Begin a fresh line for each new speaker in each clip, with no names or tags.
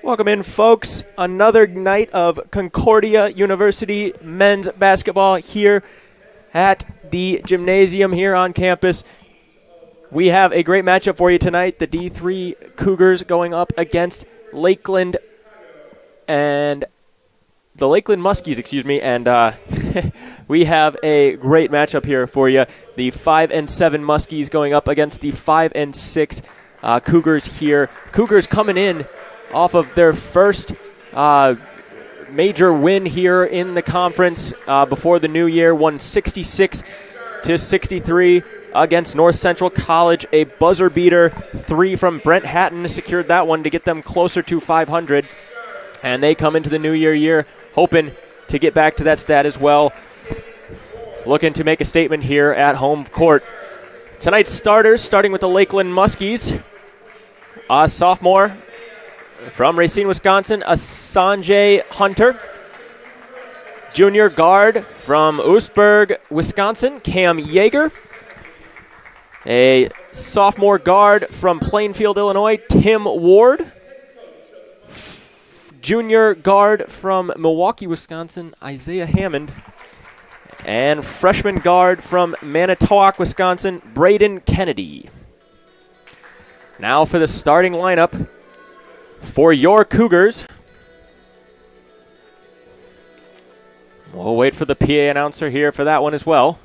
Welcome in, folks. Another night of Concordia University men's basketball here at the gymnasium here on campus. We have a great matchup for you tonight. The D3 Cougars going up against Lakeland and the Lakeland Muskies, and we have a great matchup here for you. The 5-7 Muskies going up against the 5-6 Cougars here. Cougars coming in off of their first major win here in the conference before the new year, won 66-63 against North Central College. A buzzer beater, 3 from Brent Hatton secured that one to get them closer to 500. And they come into the new year hoping to get back to that stat as well. Looking to make a statement here at home court. Tonight's starters, starting with the Lakeland Muskies. Sophomore from Racine, Wisconsin, Sanjay Hunter. Junior guard from Oostburg, Wisconsin, Cam Yeager. A sophomore guard from Plainfield, Illinois, Tim Ward. Junior guard from Milwaukee, Wisconsin, Isaiah Hammond. And freshman guard from Manitowoc, Wisconsin, Braden Kennedy. Now for the starting lineup for your Cougars. We'll wait for the PA announcer here for that one as well.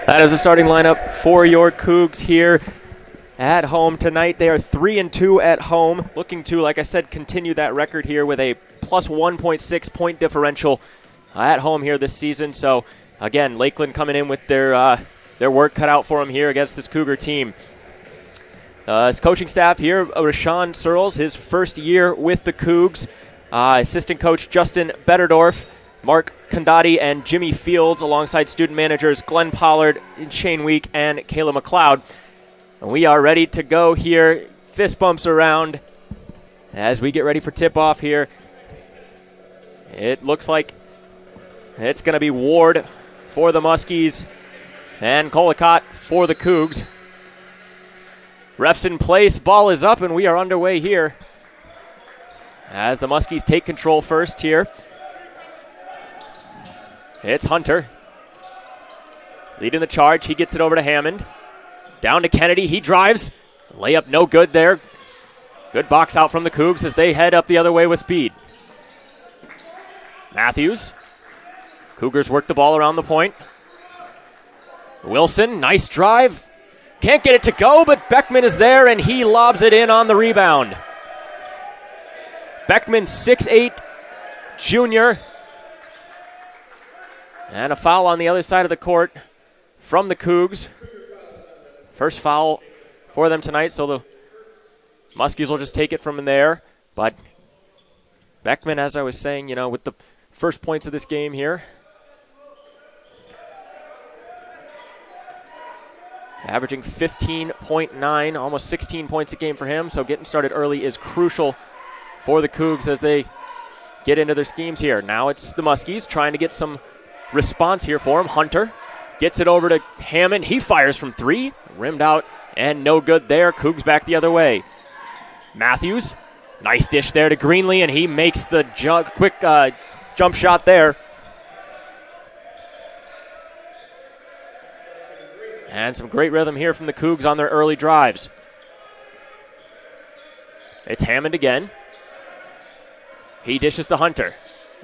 That is the starting lineup for your Cougs here at home tonight. They are 3-2 at home, looking to, like I said, continue that record here with a plus 1.6 point differential at home here this season. So, again, Lakeland coming in with their work cut out for them here against this Cougar team. His coaching staff here, Rashawn Searles, his first year with the Cougs. Assistant coach Justin Betterdorf, Mark Condati, and Jimmy Fields, alongside student managers Glenn Pollard, Shane Week, and Kayla McLeod. And we are ready to go here. Fist bumps around as we get ready for tip-off here. It looks like it's going to be Ward for the Muskies and Collicott for the Cougs. Refs in place, ball is up, and we are underway here as the Muskies take control first here. It's Hunter leading the charge. He gets it over to Hammond. Down to Kennedy. He drives. Layup no good there. Good box out from the Cougs as they head up the other way with speed. Matthews. Cougars work the ball around the point. Wilson, nice drive. Can't get it to go, but Beckman is there, and he lobs it in on the rebound. Beckman, 6'8", junior. And a foul on the other side of the court from the Cougs. First foul for them tonight, so the Muskies will just take it from there. But Beckman, as I was saying, with the first points of this game here, averaging 15.9, almost 16 points a game for him. So getting started early is crucial for the Cougs as they get into their schemes here. Now it's the Muskies trying to get some response here for him. Hunter gets it over to Hammond. He fires from 3, rimmed out and no good there. Cougs back the other way. Matthews Nice dish there to Greenlee, and he makes the quick jump shot there. And some great rhythm here from the Cougs on their early drives. It's Hammond again. He dishes to Hunter.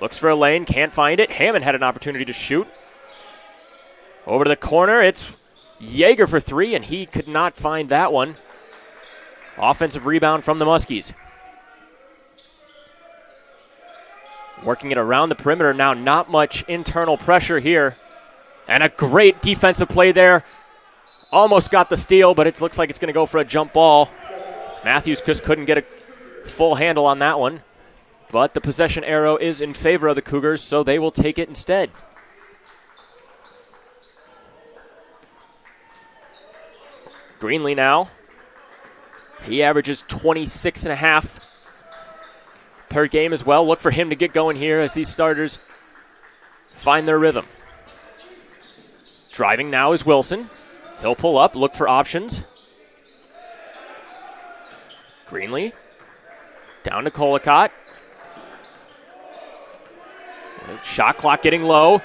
Looks for a lane, can't find it. Hammond had an opportunity to shoot. Over to the corner, it's Yeager for three, and he could not find that one. Offensive rebound from the Muskies. Working it around the perimeter now, not much internal pressure here. And a great defensive play there. Almost got the steal, but it looks like it's going to go for a jump ball. Matthews just couldn't get a full handle on that one. But the possession arrow is in favor of the Cougars, so they will take it instead. Greenlee now. He averages 26.5 per game as well. Look for him to get going here as these starters find their rhythm. Driving now is Wilson. He'll pull up, look for options. Greenlee down to Colacott. Shot clock getting low.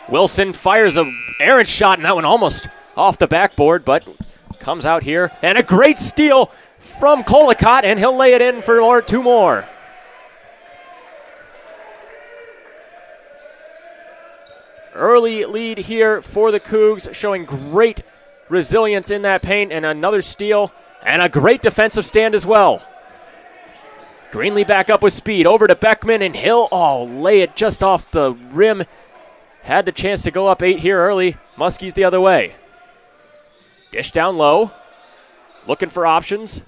Wilson fires an errant shot, and that one almost off the backboard, but comes out here. And a great steal from Colacott, and he'll lay it in for two more. Early lead here for the Cougs, showing great resilience in that paint, and another steal, and a great defensive stand as well. Greenlee back up with speed, over to Beckman, and he'll lay it just off the rim. Had the chance to go up 8 here early. Muskies the other way. Dish down low, looking for options.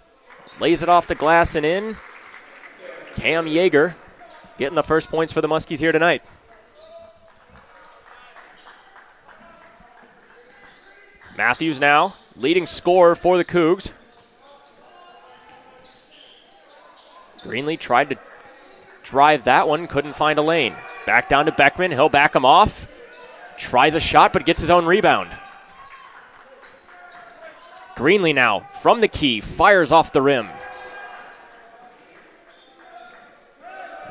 Lays it off the glass and in. Cam Yeager getting the first points for the Muskies here tonight. Matthews now, leading scorer for the Cougs. Greenlee tried to drive that one, couldn't find a lane. Back down to Beckman, he'll back him off. Tries a shot, but gets his own rebound. Greenlee now, from the key, fires off the rim.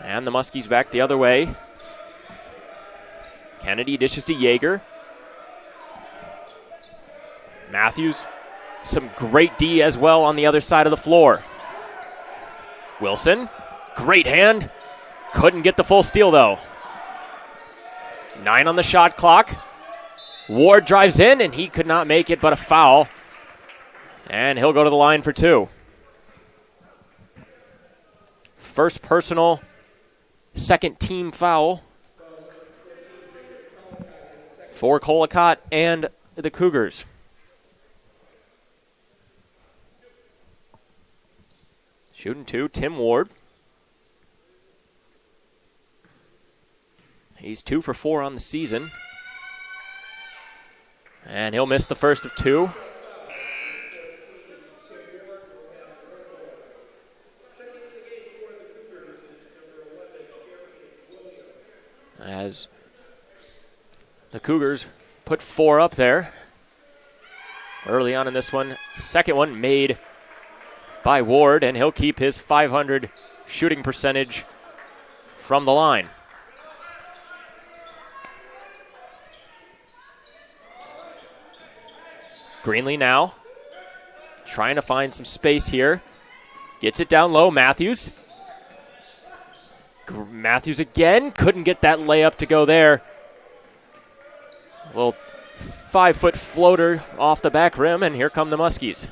And the Muskies back the other way. Kennedy dishes to Yeager. Matthews, some great D as well on the other side of the floor. Wilson, great hand. Couldn't get the full steal, though. 9 on the shot clock. Ward drives in, and he could not make it, but a foul. And he'll go to the line for 2. First personal, second team foul for Colacott and the Cougars. Shooting 2, Tim Ward. He's 2 for 4 on the season. And he'll miss the first of 2. As the Cougars put 4 up there early on in this one. Second one made by Ward, and he'll keep his .500 shooting percentage from the line. Greenlee now trying to find some space here. Gets it down low, Matthews. Matthews again, couldn't get that layup to go there. A little 5-foot floater off the back rim, and here come the Muskies.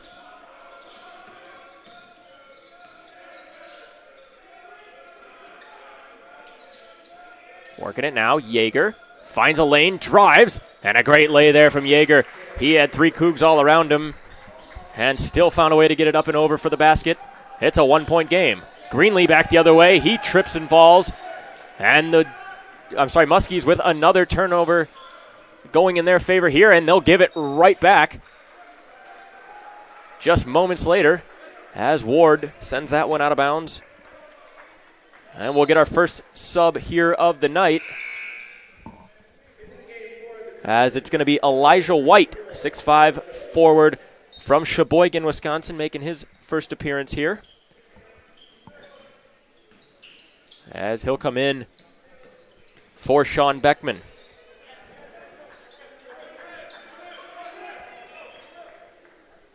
Working it now, Yeager finds a lane, drives, and a great lay there from Yeager. He had 3 Cougs all around him and still found a way to get it up and over for the basket. It's a 1-point game. Greenlee back the other way. He trips and falls. And Muskies with another turnover going in their favor here, and they'll give it right back just moments later as Ward sends that one out of bounds. And we'll get our first sub here of the night, as it's going to be Elijah White, 6'5" forward from Sheboygan, Wisconsin, making his first appearance here. as he'll come in for Sean Beckman.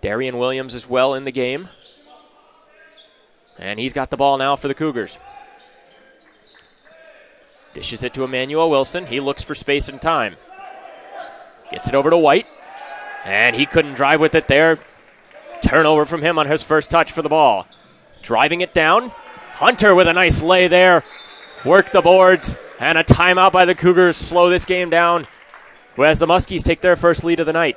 Darian Williams as well in the game. And he's got the ball now for the Cougars. Dishes it to Emmanuel Wilson. He looks for space and time. Gets it over to White. And he couldn't drive with it there. Turnover from him on his first touch for the ball. Driving it down. Hunter with a nice lay there. Work the boards. And a timeout by the Cougars slow this game down, as the Muskies take their first lead of the night.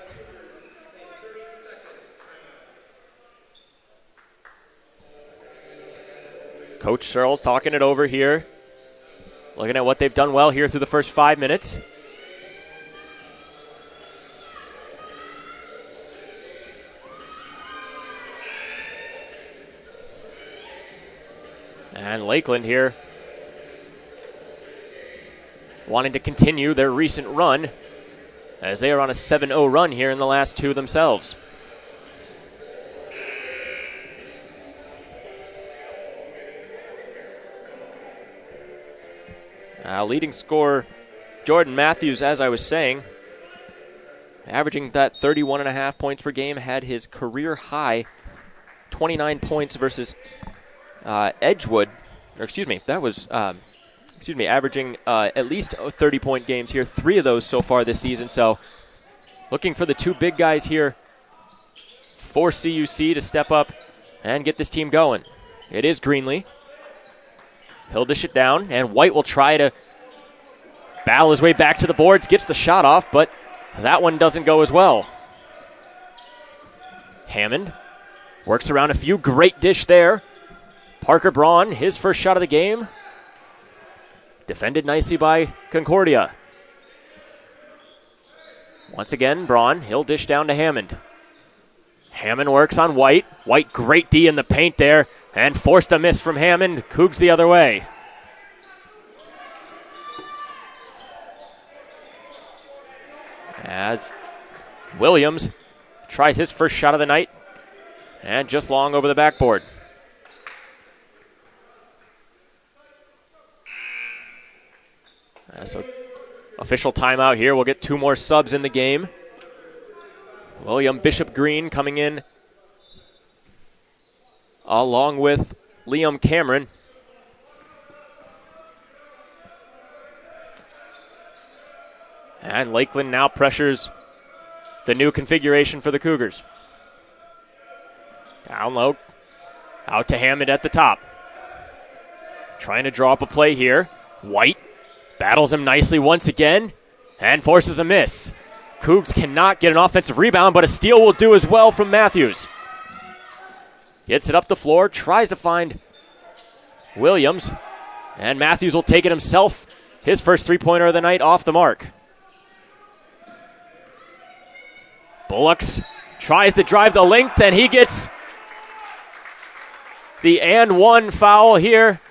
Coach Searles talking it over here. Looking at what they've done well here through the first 5 minutes. And Lakeland here wanting to continue their recent run as they are on a 7-0 run here in the last two themselves. Leading scorer Jordan Matthews, as I was saying, averaging that 31.5 points per game, had his career high 29 points versus Edgewood. Averaging at least 30-point games here, 3 of those so far this season. So looking for the 2 big guys here for CUC to step up and get this team going. It is Greenlee. He'll dish it down, and White will try to battle his way back to the boards, gets the shot off, but that one doesn't go as well. Hammond works around a few, great dish there. Parker Braun, his first shot of the game. Defended nicely by Concordia. Once again, Braun, he'll dish down to Hammond. Hammond works on White. White, great D in the paint there, and forced a miss from Hammond. Cougs the other way. As Williams tries his first shot of the night, and just long over the backboard. So official timeout here. We'll get 2 more subs in the game. William Bishop Green coming in along with Liam Cameron. And Lakeland now pressures the new configuration for the Cougars. Down low, out to Hammond at the top. Trying to draw up a play here. White battles him nicely once again and forces a miss. Cougs cannot get an offensive rebound, but a steal will do as well from Matthews. Gets it up the floor, tries to find Williams, and Matthews will take it himself. His first three-pointer of the night off the mark. Bullocks tries to drive the length, and he gets the and one foul here.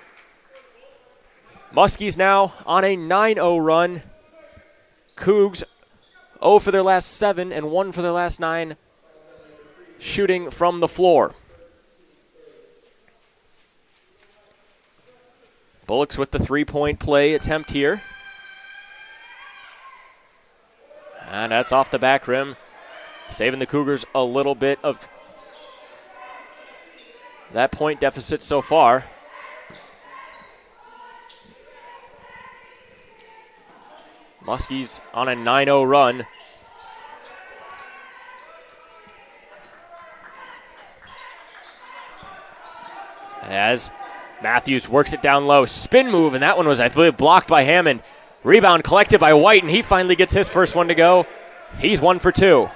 Muskies now on a 9-0 run. Cougs 0 for their last 7 and 1 for their last 9 shooting from the floor. Bullocks with the three-point play attempt here. And that's off the back rim, saving the Cougars a little bit of that point deficit so far. Muskies on a 9-0 run. As Matthews works it down low. Spin move, and that one was, I believe, blocked by Hammond. Rebound collected by White, and he finally gets his first one to go. He's 1 for 2.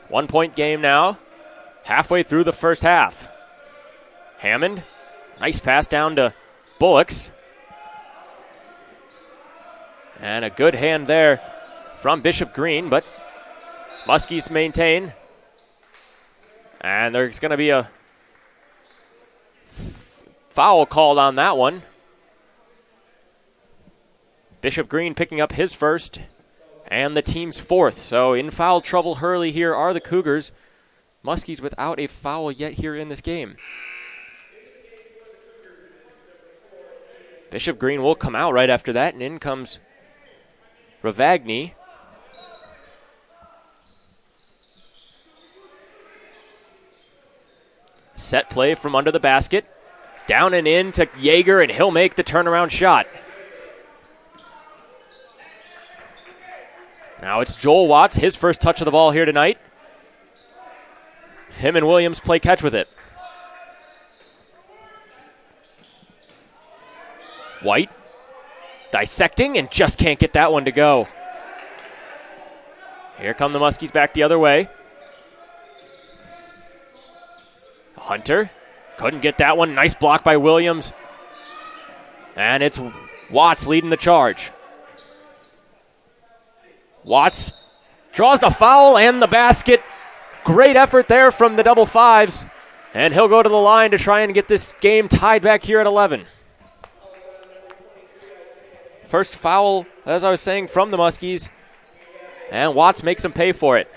One-point game now, halfway through the first half. Hammond, nice pass down to Bullocks. And a good hand there from Bishop Green, but Muskies maintain. And there's going to be a foul called on that one. Bishop Green picking up his first and the team's fourth. So in foul trouble early here are the Cougars. Muskies without a foul yet here in this game. Bishop Green will come out right after that, and in comes Ravagny. Set play from under the basket. Down and in to Yeager, and he'll make the turnaround shot. Now it's Joel Watts, his first touch of the ball here tonight. Him and Williams play catch with it. White dissecting and just can't get that one to go. Here come the Muskies back the other way. Hunter couldn't get that one. Nice block by Williams. And it's Watts leading the charge. Watts draws the foul and the basket. Great effort there from the double fives. And he'll go to the line to try and get this game tied back here at 11. First foul, as I was saying, from the Muskies. And Watts makes him pay for it.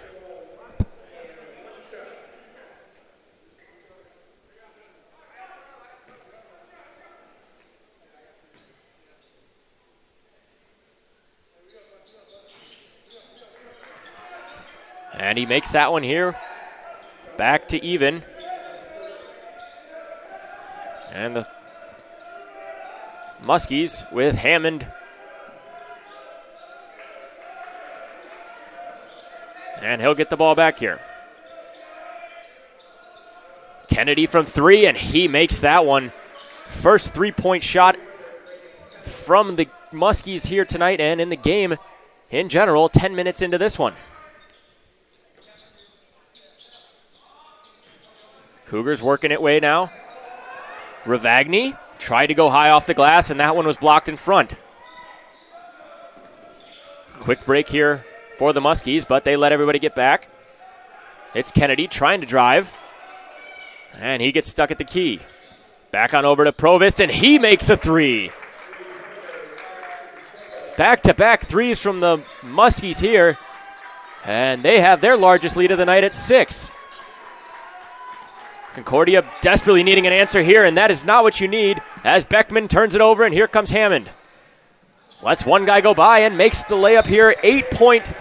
And he makes that one here. Back to even. And the Muskies with Hammond. And he'll get the ball back here. Kennedy from three, and he makes that one. First three-point shot from the Muskies here tonight and in the game in general, 10 minutes into this one. Cougars working it way now. Ravagny tried to go high off the glass, and that one was blocked in front. Quick break here for the Muskies, but they let everybody get back. It's Kennedy trying to drive, and he gets stuck at the key. Back on over to Provost, and he makes a three. Back-to-back threes from the Muskies here, and they have their largest lead of the night at 6. Concordia desperately needing an answer here, and that is not what you need as Beckman turns it over, and here comes Hammond. Lets one guy go by and makes the layup here. 8-point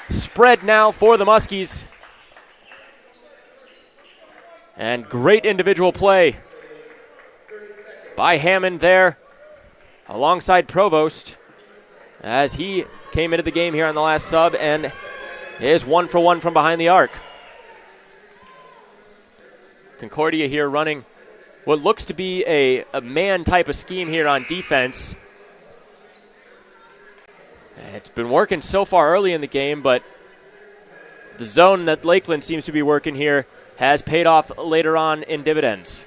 spread now for the Muskies. And great individual play by Hammond there alongside Provost as he came into the game here on the last sub and is 1 for 1 from behind the arc. Concordia here running what looks to be a man type of scheme here on defense. It's been working so far early in the game, but the zone that Lakeland seems to be working here has paid off later on in dividends.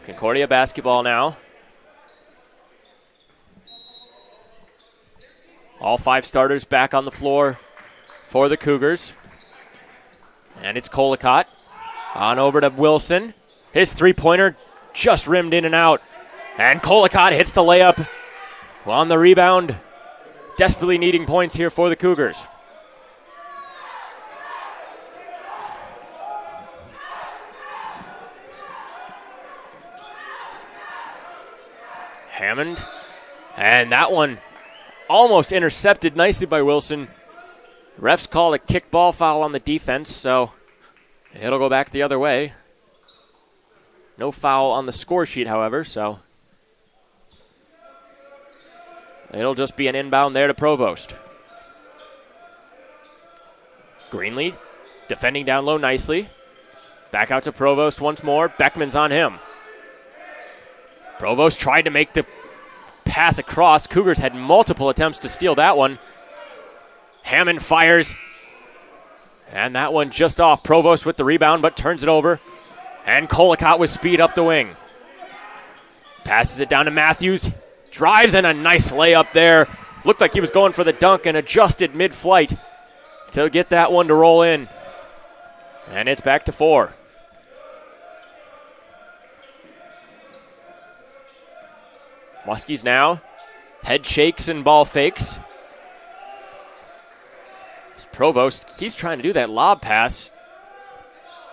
Concordia basketball now. All 5 starters back on the floor for the Cougars. And it's Colacott on over to Wilson. His three-pointer just rimmed in and out. And Colacott hits the layup on the rebound. Desperately needing points here for the Cougars. Hammond. And that one almost intercepted nicely by Wilson. Refs call a kickball foul on the defense, so it'll go back the other way. No foul on the score sheet, however, so it'll just be an inbound there to Provost. Greenlee defending down low nicely. Back out to Provost once more. Beckman's on him. Provost tried to make the pass across. Cougars had multiple attempts to steal that one. Hammond fires. And that one just off. Provost with the rebound, but turns it over. And Colacott with speed up the wing. Passes it down to Matthews. Drives, and a nice layup there. Looked like he was going for the dunk and adjusted mid-flight to get that one to roll in. And it's back to 4. Muskies now. Head shakes and ball fakes. Provost keeps trying to do that lob pass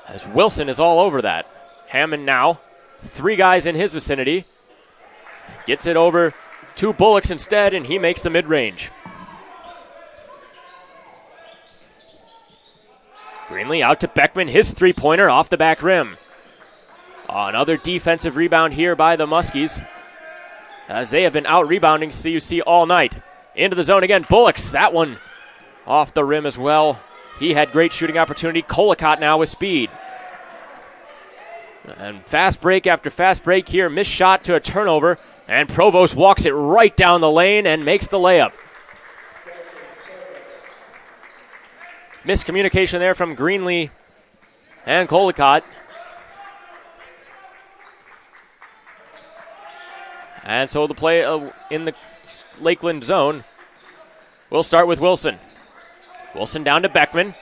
as Wilson is all over that. Hammond now, 3 guys in his vicinity. Gets it over to Bullocks instead, and he makes the mid-range. Greenlee out to Beckman, his three-pointer off the back rim. Another defensive rebound here by the Muskies, as they have been out-rebounding CUC all night. Into the zone again, Bullocks, that one off the rim as well. He had great shooting opportunity. Colacott now with speed. And fast break after fast break here. Missed shot to a turnover. And Provost walks it right down the lane and makes the layup. Miscommunication there from Greenlee and Colacott. And so the play in the Lakeland zone will start with Wilson. Wilson down to Beckman.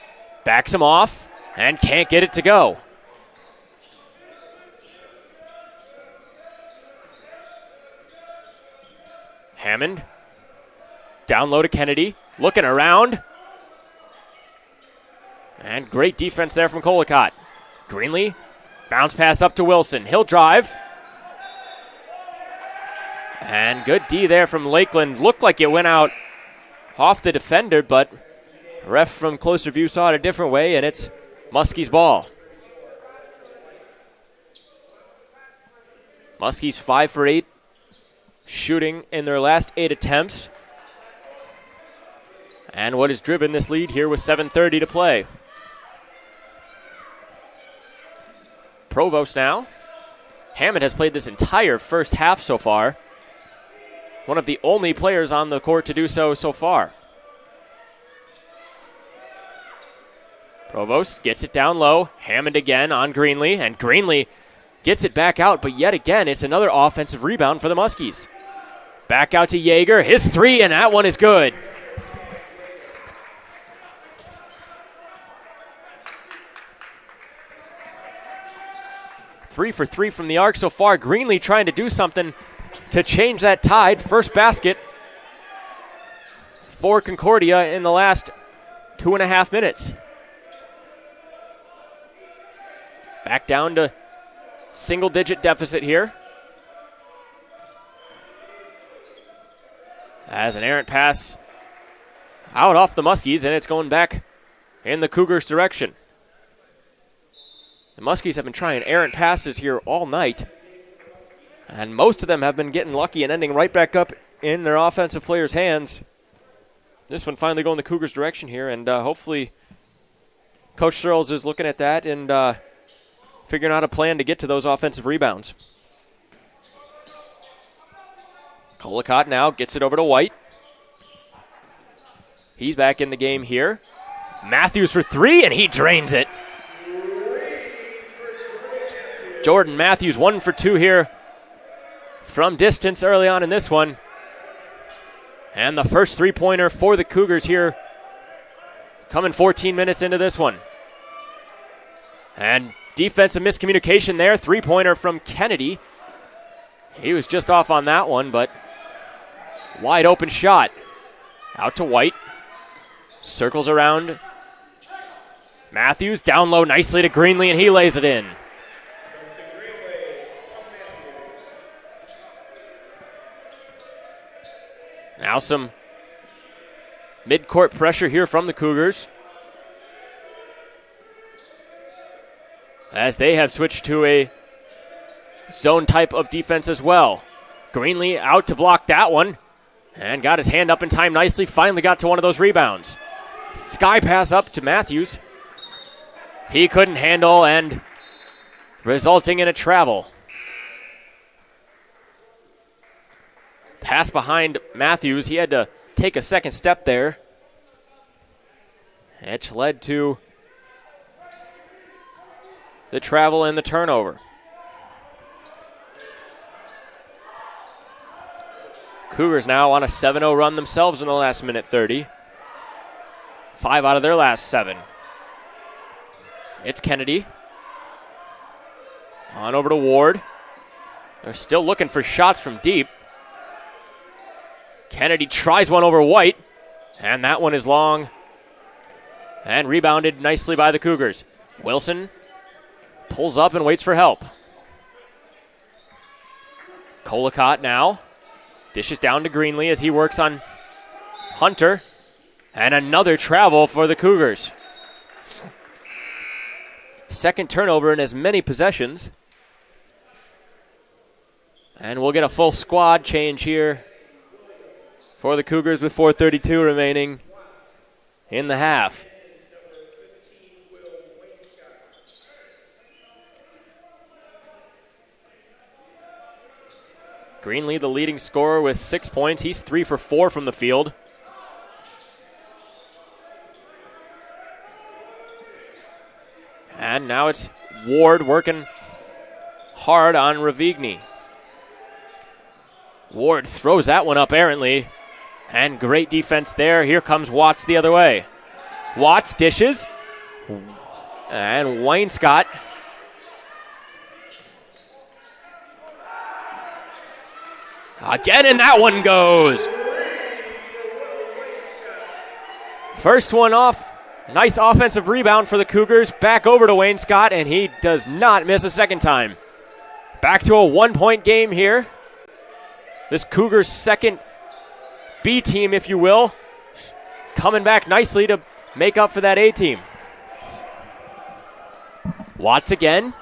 Backs him off and can't get it to go. Hammond. Down low to Kennedy. Looking around. And great defense there from Colacott. Greenlee. Bounce pass up to Wilson. He'll drive. And good D there from Lakeland. Looked like it went out off the defender, but ref from closer view saw it a different way, and it's Muskie's ball. Muskie's 5 for 8, shooting in their last 8 attempts. And what has driven this lead here with 7:30 to play. Provost now. Hammond has played this entire first half so far. One of the only players on the court to do so far. Provost gets it down low. Hammond again on Greenlee, and Greenlee gets it back out, but yet again, it's another offensive rebound for the Muskies. Back out to Yeager, his three, and that one is good. Three for 3 from the arc so far. Greenlee trying to do something to change that tide. First basket for Concordia in the last 2.5 minutes. Back down to single-digit deficit here. As an errant pass out off the Muskies, and it's going back in the Cougars' direction. The Muskies have been trying errant passes here all night, and most of them have been getting lucky and ending right back up in their offensive players' hands. This one finally going the Cougars' direction here, and hopefully Coach Searles is looking at that and figuring out a plan to get to those offensive rebounds. Colacott now gets it over to White. He's back in the game here. Matthews for 3, and he drains it. Jordan Matthews 1 for 2 here from distance early on in this one. And the first three-pointer for the Cougars here, coming 14 minutes into this one. And defensive miscommunication there. Three-pointer from Kennedy. He was just off on that one, but wide open shot. Out to White. Circles around. Matthews down low nicely to Greenlee, and he lays it in. Now some mid-court pressure here from the Cougars, as they have switched to a zone type of defense as well. Greenlee out to block that one, and got his hand up in time nicely. Finally got to one of those rebounds. Sky pass up to Matthews. He couldn't handle, and resulting in a travel. Pass behind Matthews. He had to take a second step there, which led to the travel and the turnover. Cougars now on a 7-0 run themselves in the last minute 30. 5 out of their last 7. It's Kennedy. On over to Ward. They're still looking for shots from deep. Kennedy tries one over White, and that one is long and rebounded nicely by the Cougars. Wilson pulls up and waits for help. Colacott now dishes down to Greenlee as he works on Hunter, and another travel for the Cougars. Second turnover in as many possessions. And we'll get a full squad change here for the Cougars with 4:32 remaining in the half. Greenlee, the leading scorer with 6 points. He's 3 for 4 from the field. And now it's Ward working hard on Ravigny. Ward throws that one up errantly. And great defense there. Here comes Watts the other way. Watts dishes. And Wainscott again, and that one goes. First one off. Nice offensive rebound for the Cougars. Back over to Wainscott, and he does not miss a second time. Back to a 1-point game here. This Cougars' second B team, if you will, coming back nicely to make up for that A team. Watts again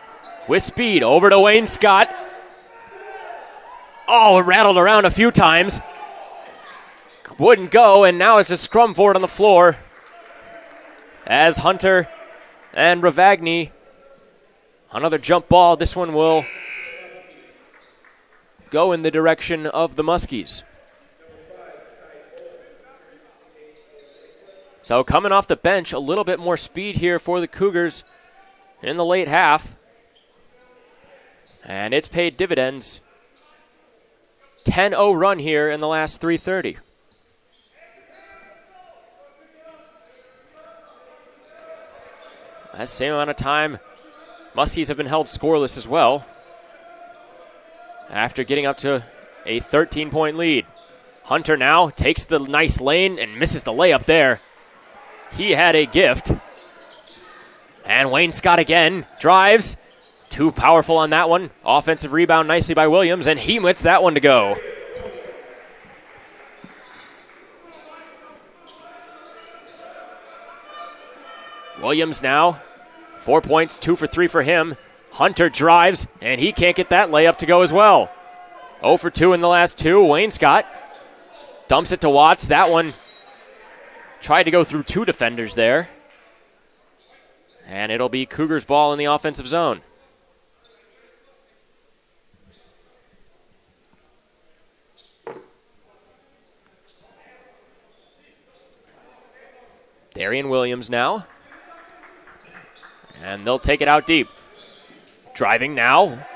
with speed over to Wainscott. Oh, it rattled around a few times. Wouldn't go, and now it's a scrum forward on the floor as Hunter and Ravagny. Another jump ball. This one will go in the direction of the Muskies. So coming off the bench, a little bit more speed here for the Cougars in the late half. And it's paid dividends. 10-0 run here in the last 3:30. That same amount of time, Muskies have been held scoreless as well after getting up to a 13-point lead. Hunter now takes the nice lane and misses the layup there. He had a gift. And Wainscott again drives. Too powerful on that one. Offensive rebound nicely by Williams, and he lets that one to go. Williams now, 4 points, 2 for 3 for him. Hunter drives, and he can't get that layup to go as well. 0 for 2 in the last two. Wainscott dumps it to Watts. That one tried to go through two defenders there. And it'll be Cougars ball in the offensive zone. Darian Williams now. And they'll take it out deep. Driving now.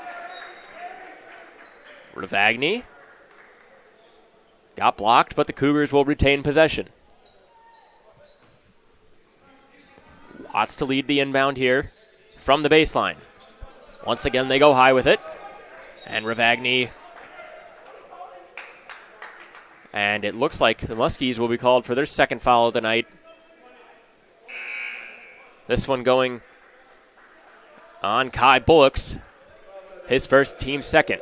Ravagny. Got blocked, but the Cougars will retain possession. Watts to lead the inbound here from the baseline. Once again, they go high with it. And Ravagny. And it looks like the Muskies will be called for their second foul of the night. This one going on Kai Bullocks, his first, team second.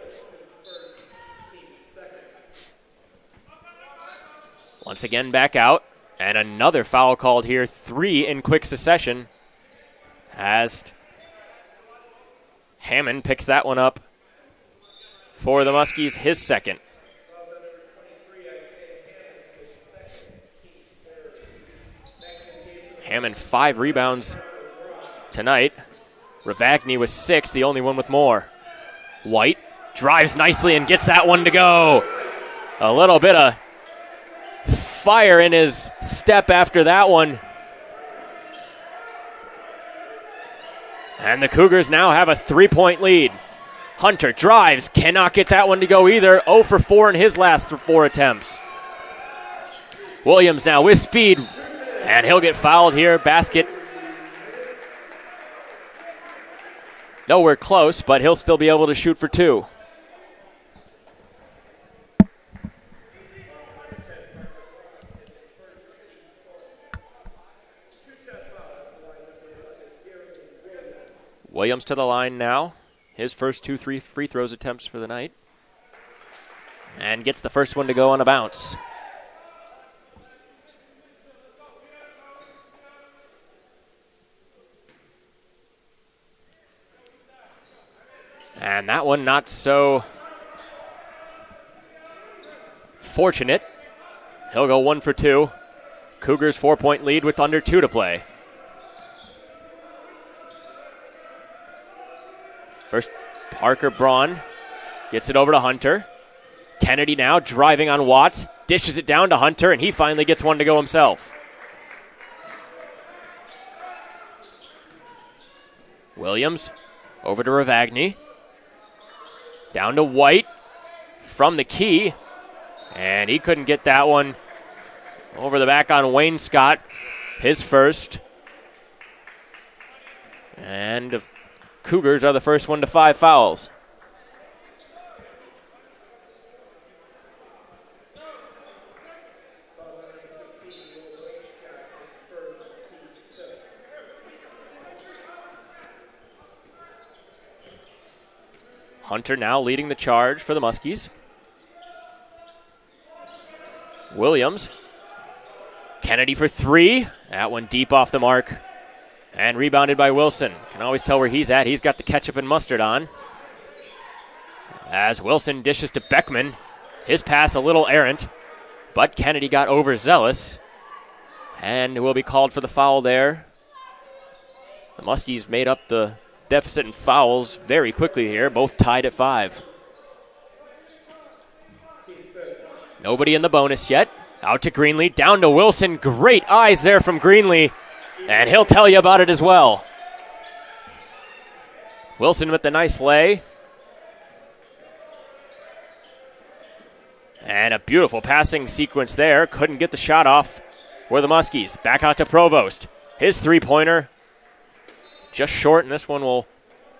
Once again, back out. And another foul called here, 3 in quick succession, as Hammond picks that one up for the Muskies, his second. Hammond 5 rebounds tonight. Ravagny with 6, the only one with more. White drives nicely and gets that one to go. A little bit of fire in his step after that one. And the Cougars now have a 3-point lead. Hunter drives, cannot get that one to go either. 0 for 4 in his last 4 attempts. Williams now with speed, and he'll get fouled here. Basket nowhere close, but he'll still be able to shoot for 2. Williams to the line now. His first 2 free throws attempts for the night. And gets the first one to go on a bounce. And that one not so fortunate. He'll go 1 for 2. Cougars 4-point lead with under 2 to play. First, Parker Braun gets it over to Hunter. Kennedy now driving on Watts. Dishes it down to Hunter, and he finally gets one to go himself. Williams over to Ravagni. Down to White from the key. And he couldn't get that one over the back on Wayne Scott. His first. And the Cougars are the first one to 5 fouls. Hunter now leading the charge for the Muskies. Williams. Kennedy for 3. That one deep off the mark. And rebounded by Wilson. Can always tell where he's at. He's got the ketchup and mustard on. As Wilson dishes to Beckman. His pass a little errant. But Kennedy got overzealous. And will be called for the foul there. The Muskies made up the deficit in fouls very quickly here. Both tied at 5. Nobody in the bonus yet. Out to Greenlee, down to Wilson. Great eyes there from Greenlee, and he'll tell you about it as well. Wilson with the nice lay. And a beautiful passing sequence there. Couldn't get the shot off for the Muskies. Back out to Provost. His three-pointer just short, and this one will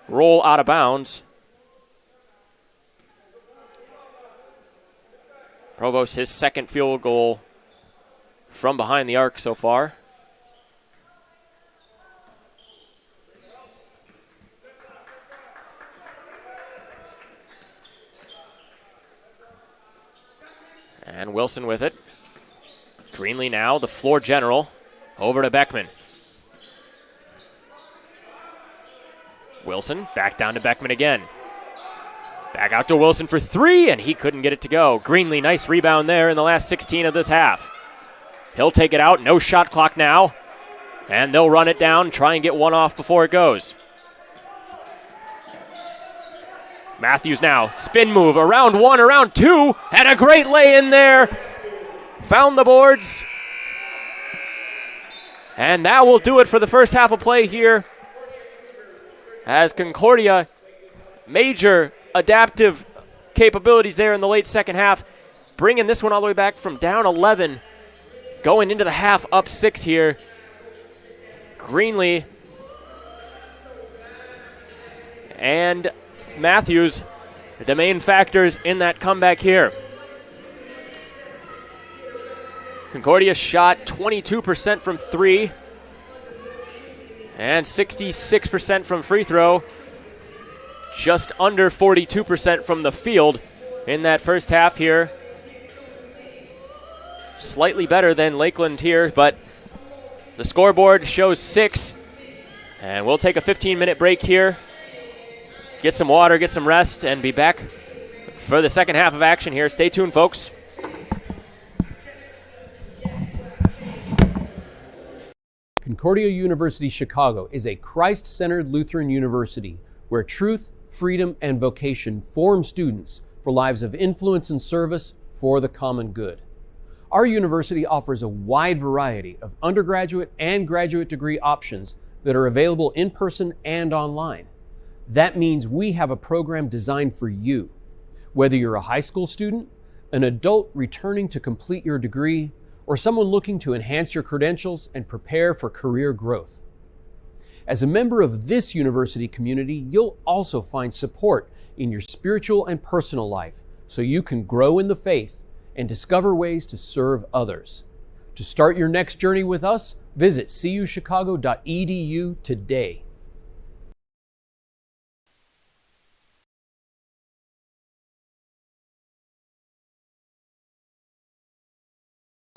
roll out of bounds. Provost, his second field goal from behind the arc so far. And Wilson with it. Greenlee now, the floor general, over to Beckman. Wilson back down to Beckman again. Back out to Wilson for 3, and he couldn't get it to go. Greenlee, nice rebound there in the last 16 of this half. He'll take it out, no shot clock now. And they'll run it down, try and get one off before it goes. Matthews now, spin move, around 1, around 2, had a great lay in there. Found the boards. And that will do it for the first half of play here. As Concordia, major adaptive capabilities there in the late second half, bringing this one all the way back from down 11, going into the half up 6 here. Greenlee and Matthews, the main factors in that comeback here. Concordia shot 22% from 3 and 66% from free throw. Just under 42% from the field in that first half here. Slightly better than Lakeland here, but the scoreboard shows 6. And we'll take a 15-minute break here. Get some water, get some rest, and be back for the second half of action here. Stay tuned, folks.
Concordia University Chicago is a Christ-centered Lutheran university where truth, freedom, and vocation form students for lives of influence and service for the common good. Our university offers a wide variety of undergraduate and graduate degree options that are available in person and online. That means we have a program designed for you. Whether you're a high school student, an adult returning to complete your degree, or someone looking to enhance your credentials and prepare for career growth. As a member of this university community, you'll also find support in your spiritual and personal life so you can grow in the faith and discover ways to serve others. To start your next journey with us, visit cuchicago.edu today.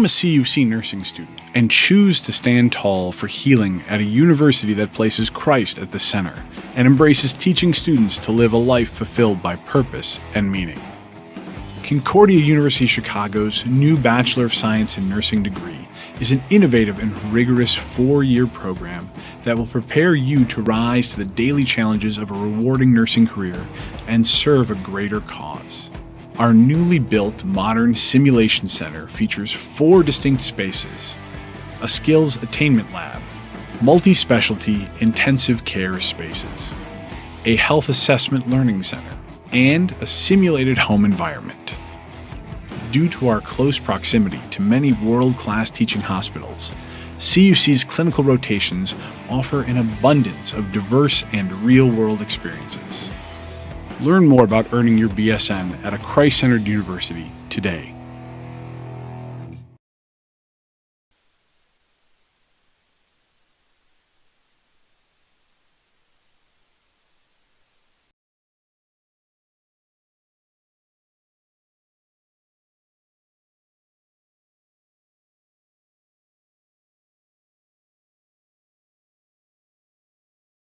a CUC nursing student and choose to stand tall for healing at a university that places Christ at the center and embraces teaching students to live a life fulfilled by purpose and meaning. Concordia University Chicago's new Bachelor of Science in Nursing degree is an innovative and rigorous 4-year program that will prepare you to rise to the daily challenges of a rewarding nursing career and serve a greater cause. Our newly built modern simulation center features 4 distinct spaces: a skills attainment lab, multi-specialty intensive care spaces, a health assessment learning center, and a simulated home environment. Due to our close proximity to many world-class teaching hospitals, CUC's clinical rotations offer an abundance of diverse and real-world experiences. Learn more about earning your BSN at a Christ-centered university today.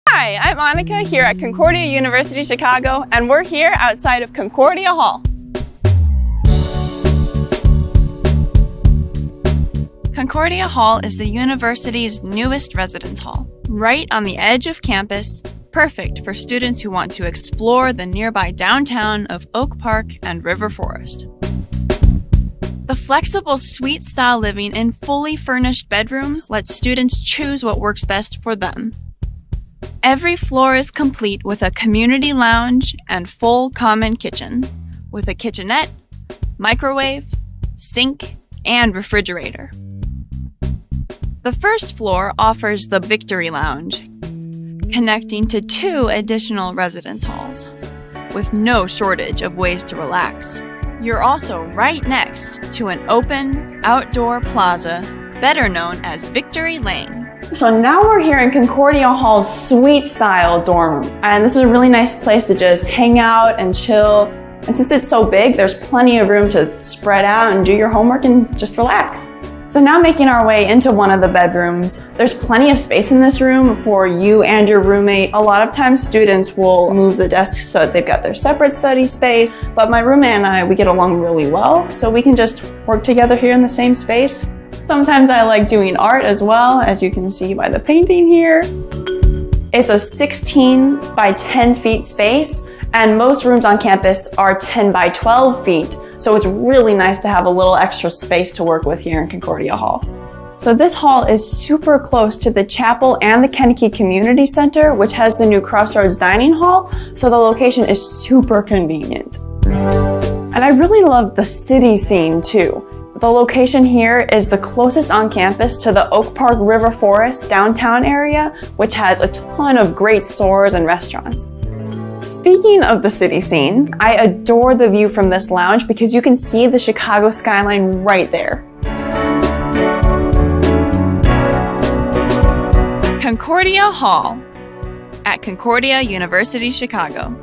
Hi, I'm Monica here at Concordia University Chicago, and we're here outside of Concordia Hall. Concordia Hall is the university's newest residence hall, right on the edge of campus, perfect for students who want to explore the nearby downtown of Oak Park and River Forest. The flexible suite-style living in fully furnished bedrooms lets students choose what works best for them. Every floor is complete with a community lounge and full common kitchen, with a kitchenette, microwave, sink, and refrigerator. The first floor offers the Victory Lounge, connecting to 2 additional residence halls, with no shortage of ways to relax. You're also right next to an open, outdoor plaza, better known as Victory Lane. So now we're here in Concordia Hall's suite-style dorm room, and this is a really nice place to just hang out and chill. And since it's so big, there's plenty of room to spread out and do your homework and just relax. So now making our way into one of the bedrooms, there's plenty of space in this room for you and your roommate. A lot of times students will move the desks so that they've got their separate study space, but my roommate and I, we get along really well, so we can just work together here in the same space. Sometimes I like doing art as well, as you can see by the painting here. It's a 16 by 10 feet space, and most rooms on campus are 10 by 12 feet. So it's really nice to have a little extra space to work with here in Concordia Hall. So this hall is super close to the chapel and the Kennedy Community Center, which has the new Crossroads Dining Hall. So the location is super convenient. And I really love the city scene too. The location here is the closest on campus to the Oak Park River Forest downtown area, which has a ton of great stores and restaurants. Speaking of the city scene, I adore the view from this lounge because you can see the Chicago skyline right there. Concordia Hall at Concordia University Chicago.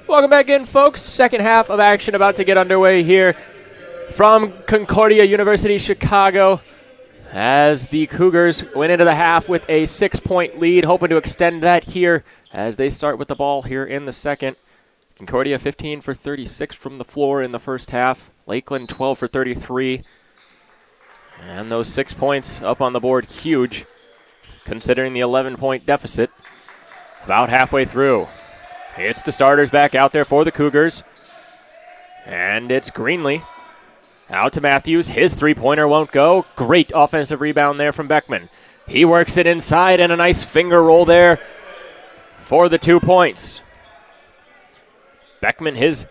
Welcome back in, folks. Second half of action about to get underway here from Concordia University, Chicago, as the Cougars went into the half with a 6-point lead, hoping to extend that here as they start with the ball here in the second. Concordia 15 for 36 from the floor in the first half. Lakeland 12 for 33. And those 6 points up on the board, huge, considering the 11-point deficit about halfway through. It's the starters back out there for the Cougars. And it's Greenlee. Out to Matthews. His three-pointer won't go. Great offensive rebound there from Beckman. He works it inside, and a nice finger roll there for the 2 points. Beckman, his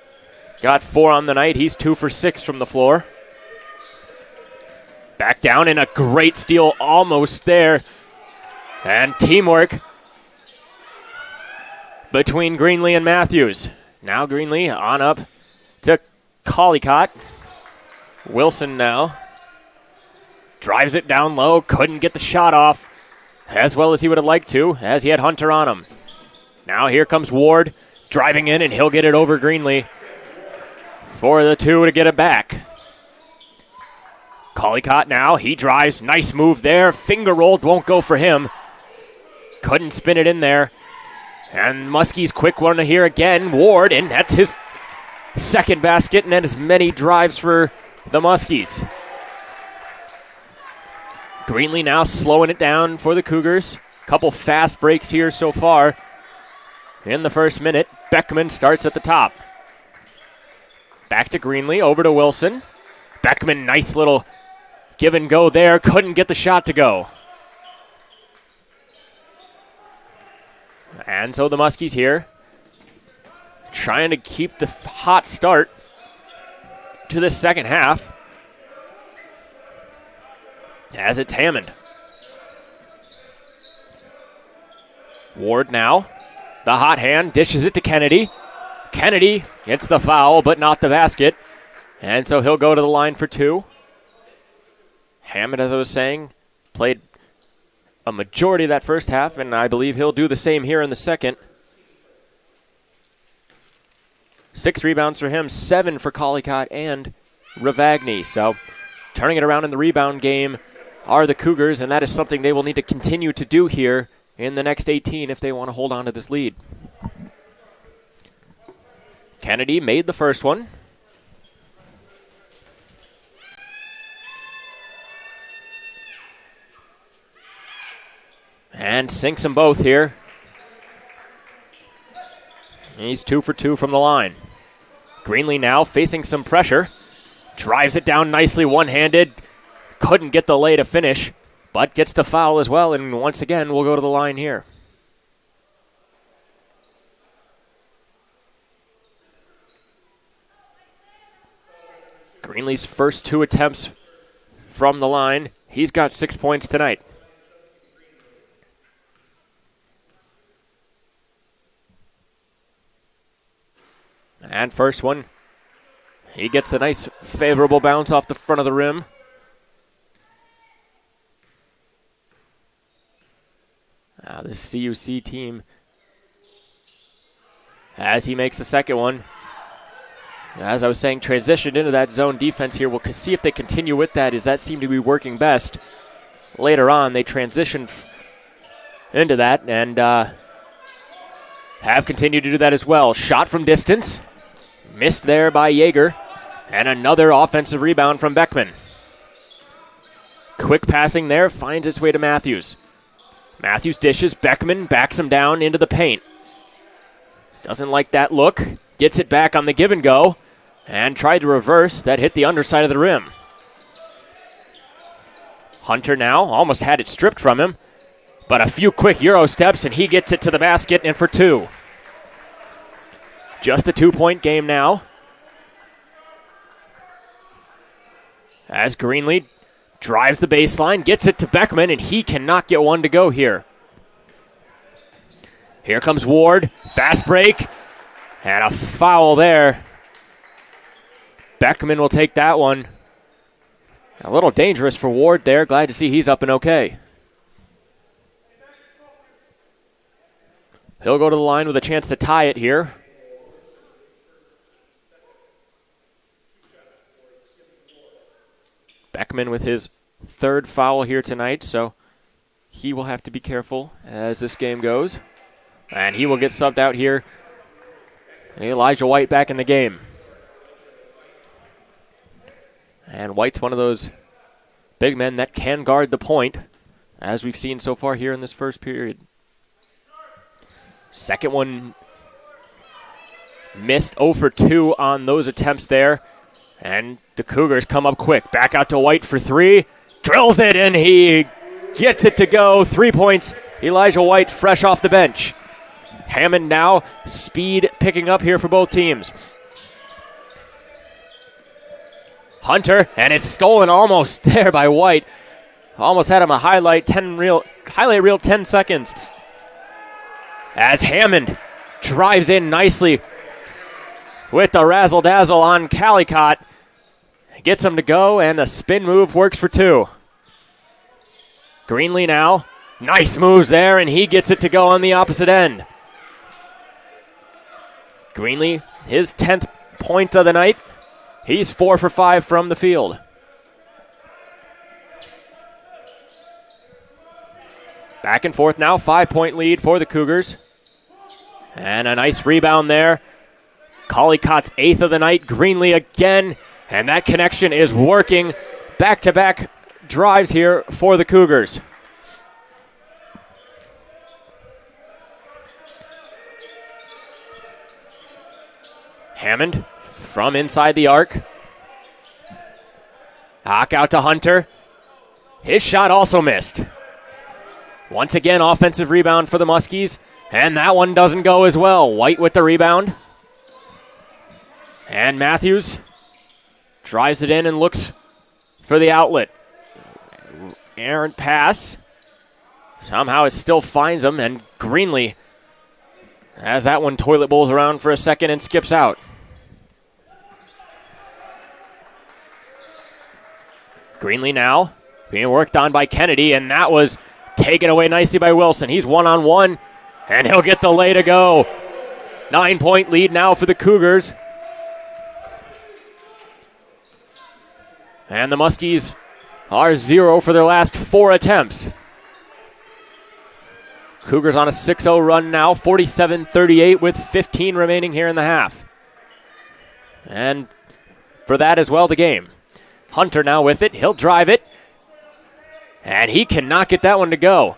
got 4 on the night. He's 2 for 6 from the floor. Back down, and a great steal almost there. And teamwork between Greenlee and Matthews. Now Greenlee on up to Collicott. Wilson now drives it down low. Couldn't get the shot off as well as he would have liked to, as he had Hunter on him. Now here comes Ward driving in, and he'll get it over Greenlee for the 2 to get it back. Collicott now, he drives. Nice move there. Finger rolled, won't go for him. Couldn't spin it in there. And Muskie's quick one here again. Ward, and that's his second basket, and then as many drives for the Muskies. Greenlee now slowing it down for the Cougars. Couple fast breaks here so far. In the first minute, Beckman starts at the top. Back to Greenlee, over to Wilson. Beckman, nice little give and go there. Couldn't get the shot to go. And so the Muskies here trying to keep the hot start to the second half as it's Hammond. Ward now, the hot hand, dishes it to Kennedy. Kennedy gets the foul, but not the basket. And so he'll go to the line for 2. Hammond, as I was saying, played a majority of that first half, and I believe he'll do the same here in the second. 6 rebounds for him, 7 for Collicott and Ravagny. So turning it around in the rebound game are the Cougars, and that is something they will need to continue to do here in the next 18 if they want to hold on to this lead. Kennedy made the first one. And sinks them both here. He's 2 for 2 from the line. Greenlee now facing some pressure. Drives it down nicely one-handed. Couldn't get the lay to finish, but gets the foul as well, and once again we'll go to the line here. Greenlee's first 2 attempts from the line. He's got 6 points tonight. And first one, he gets a nice favorable bounce off the front of the rim. This CUC team, as he makes the second one, as I was saying, transitioned into that zone defense here. We'll see if they continue with that, as that seemed to be working best. Later on, they transitioned into that and have continued to do that as well. Shot from distance. Missed there by Yeager. And another offensive rebound from Beckman. Quick passing there, finds its way to Matthews. Matthews dishes, Beckman backs him down into the paint. Doesn't like that look. Gets it back on the give and go. And tried to reverse. That hit the underside of the rim. Hunter now almost had it stripped from him. But a few quick Euro steps and he gets it to the basket and for 2. Just a 2-point game now. As Greenlee drives the baseline, gets it to Beckman, and he cannot get one to go here. Here comes Ward. Fast break. And a foul there. Beckman will take that one. A little dangerous for Ward there. Glad to see he's up and okay. He'll go to the line with a chance to tie it here. Beckman with his third foul here tonight, so he will have to be careful as this game goes. And he will get subbed out here. Elijah White back in the game. And White's one of those big men that can guard the point, as we've seen so far here in this first period. Second one missed, 0 for 2 on those attempts there. And the Cougars come up quick. Back out to White for 3. Drills it, and he gets it to go. 3 points. Elijah White fresh off the bench. Hammond now, speed picking up here for both teams. Hunter, and it's stolen almost there by White. Almost had him a highlight reel 10 seconds. As Hammond drives in nicely with the razzle-dazzle on Calicott. Gets him to go, and the spin move works for 2. Greenlee now. Nice moves there, and he gets it to go on the opposite end. Greenlee, his 10th point of the night. He's 4 for 5 from the field. Back and forth now, 5-point lead for the Cougars. And a nice rebound there. Callicott's 8th of the night. Greenlee again, and that connection is working. Back-to-back drives here for the Cougars. Hammond from inside the arc. Hock out to Hunter. His shot also missed. Once again, offensive rebound for the Muskies, and that one doesn't go as well. White with the rebound. And Matthews drives it in and looks for the outlet. Errant pass. Somehow it still finds him, and Greenlee has that one toilet bowls around for a second and skips out. Greenlee now being worked on by Kennedy, and that was taken away nicely by Wilson. He's one-on-one, and he'll get the lay to go. 9-point lead now for the Cougars. And the Muskies are 0 for their last 4 attempts. Cougars on a 6-0 run now, 47-38 with 15 remaining here in the half. And for that as well, the game. Hunter now with it. He'll drive it. And he cannot get that one to go.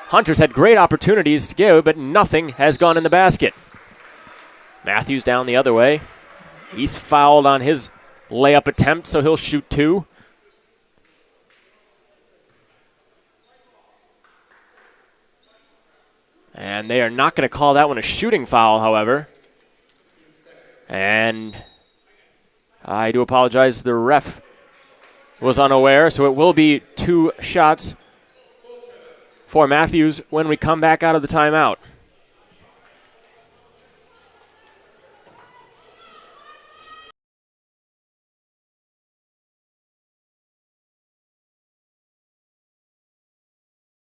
Hunter's had great opportunities to give, but nothing has gone in the basket. Matthews down the other way. He's fouled on his layup attempt, so he'll shoot 2. And they are not going to call that one a shooting foul, however. And I do apologize, the ref was unaware, so it will be 2 shots for Matthews when we come back out of the timeout.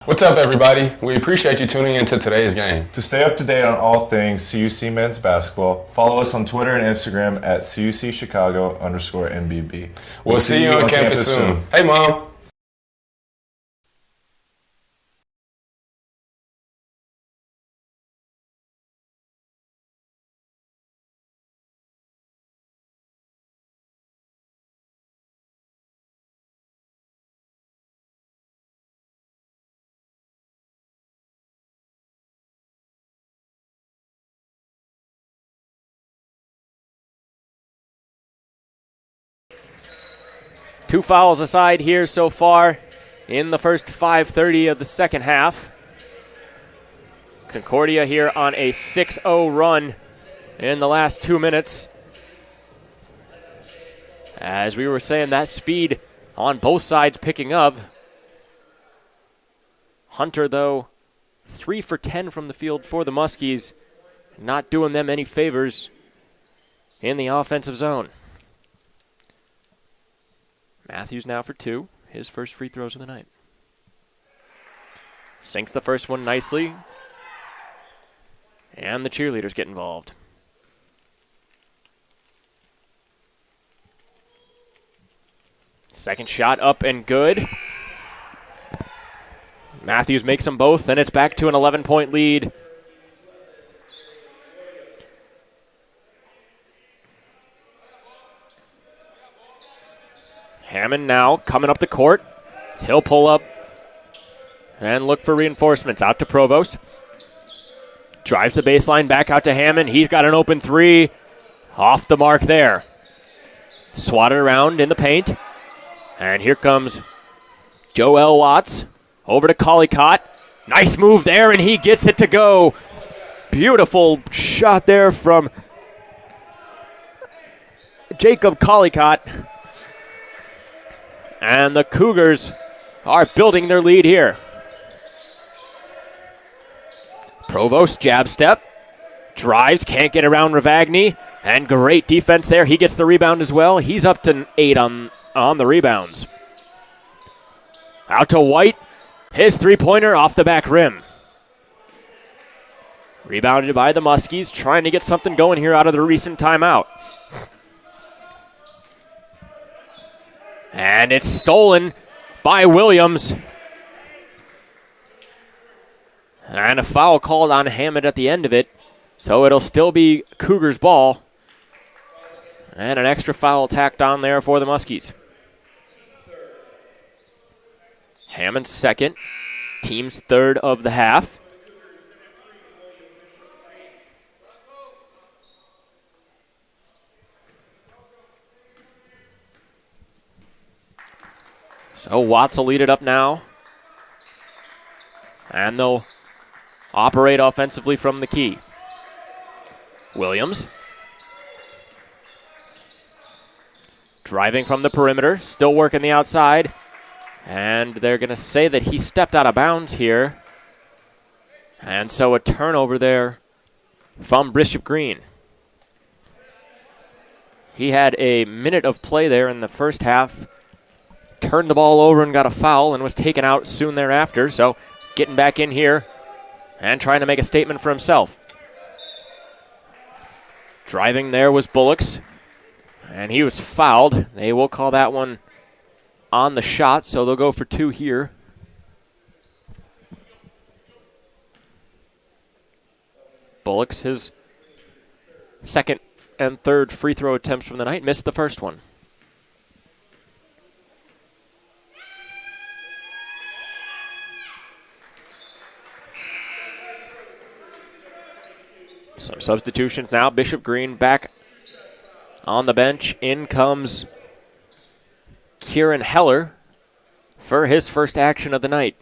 What's up, everybody? We appreciate you tuning into today's game.
To stay up to date on all things CUC men's basketball, follow us on Twitter and Instagram at CUC Chicago_MBB.
We'll see you on campus soon. Hey, Mom.
Two fouls aside here so far in the first 5:30 of the second half. Concordia here on a 6-0 run in the last 2 minutes. As we were saying, that speed on both sides picking up. Hunter, though, 3 for 10 from the field for the Muskies, not doing them any favors in the offensive zone. Matthews now for 2, his first free throws of the night. Sinks the first one nicely. And the cheerleaders get involved. Second shot up and good. Matthews makes them both, and it's back to an 11-point lead. Hammond now coming up the court. He'll pull up and look for reinforcements. Out to Provost. Drives the baseline back out to Hammond. He's got an open three. Off the mark there. Swatted around in the paint. And here comes Joel Watts. Over to Collicott. Nice move there, and he gets it to go. Beautiful shot there from Jacob Collicott. And the Cougars are building their lead here. Provost jab step. Drives, can't get around Ravagni. And great defense there. He gets the rebound as well. He's up to 8 on the rebounds. Out to White. His three-pointer off the back rim. Rebounded by the Muskies, trying to get something going here out of the recent timeout. And it's stolen by Williams. And a foul called on Hammond at the end of it. So it'll still be Cougars' ball. And an extra foul tacked on there for the Muskies. Hammond's second. Team's third of the half. So Watts will lead it up now. And they'll operate offensively from the key. Williams. Driving from the perimeter, still working the outside. And they're going to say that he stepped out of bounds here. And so a turnover there from Bishop Green. He had a minute of play there in the first half. Turned the ball over and got a foul and was taken out soon thereafter. So getting back in here and trying to make a statement for himself. Driving there was Bullocks. And he was fouled. They will call that one on the shot, so they'll go for 2 here. Bullocks, his second and third free throw attempts from the night, missed the first one. Some substitutions now. Bishop Green back on the bench. In comes Kieran Heller for his first action of the night.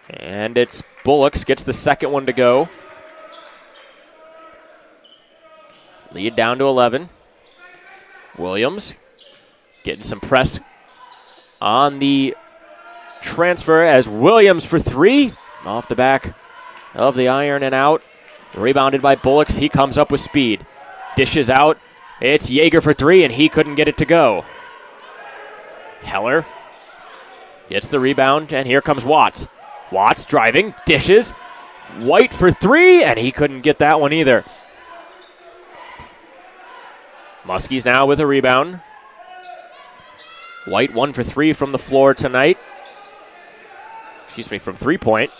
And it's Bullocks gets the second one to go. Lead down to 11. Williams getting some press on the transfer as Williams for 3. Off the back of the iron and out. Rebounded by Bullocks. He comes up with speed. Dishes out. It's Yeager for 3, and he couldn't get it to go. Heller gets the rebound, and here comes Watts. Watts driving, dishes. White for 3, and he couldn't get that one either. Muskies now with a rebound. White 1 for 3 from the floor tonight. From 3-point.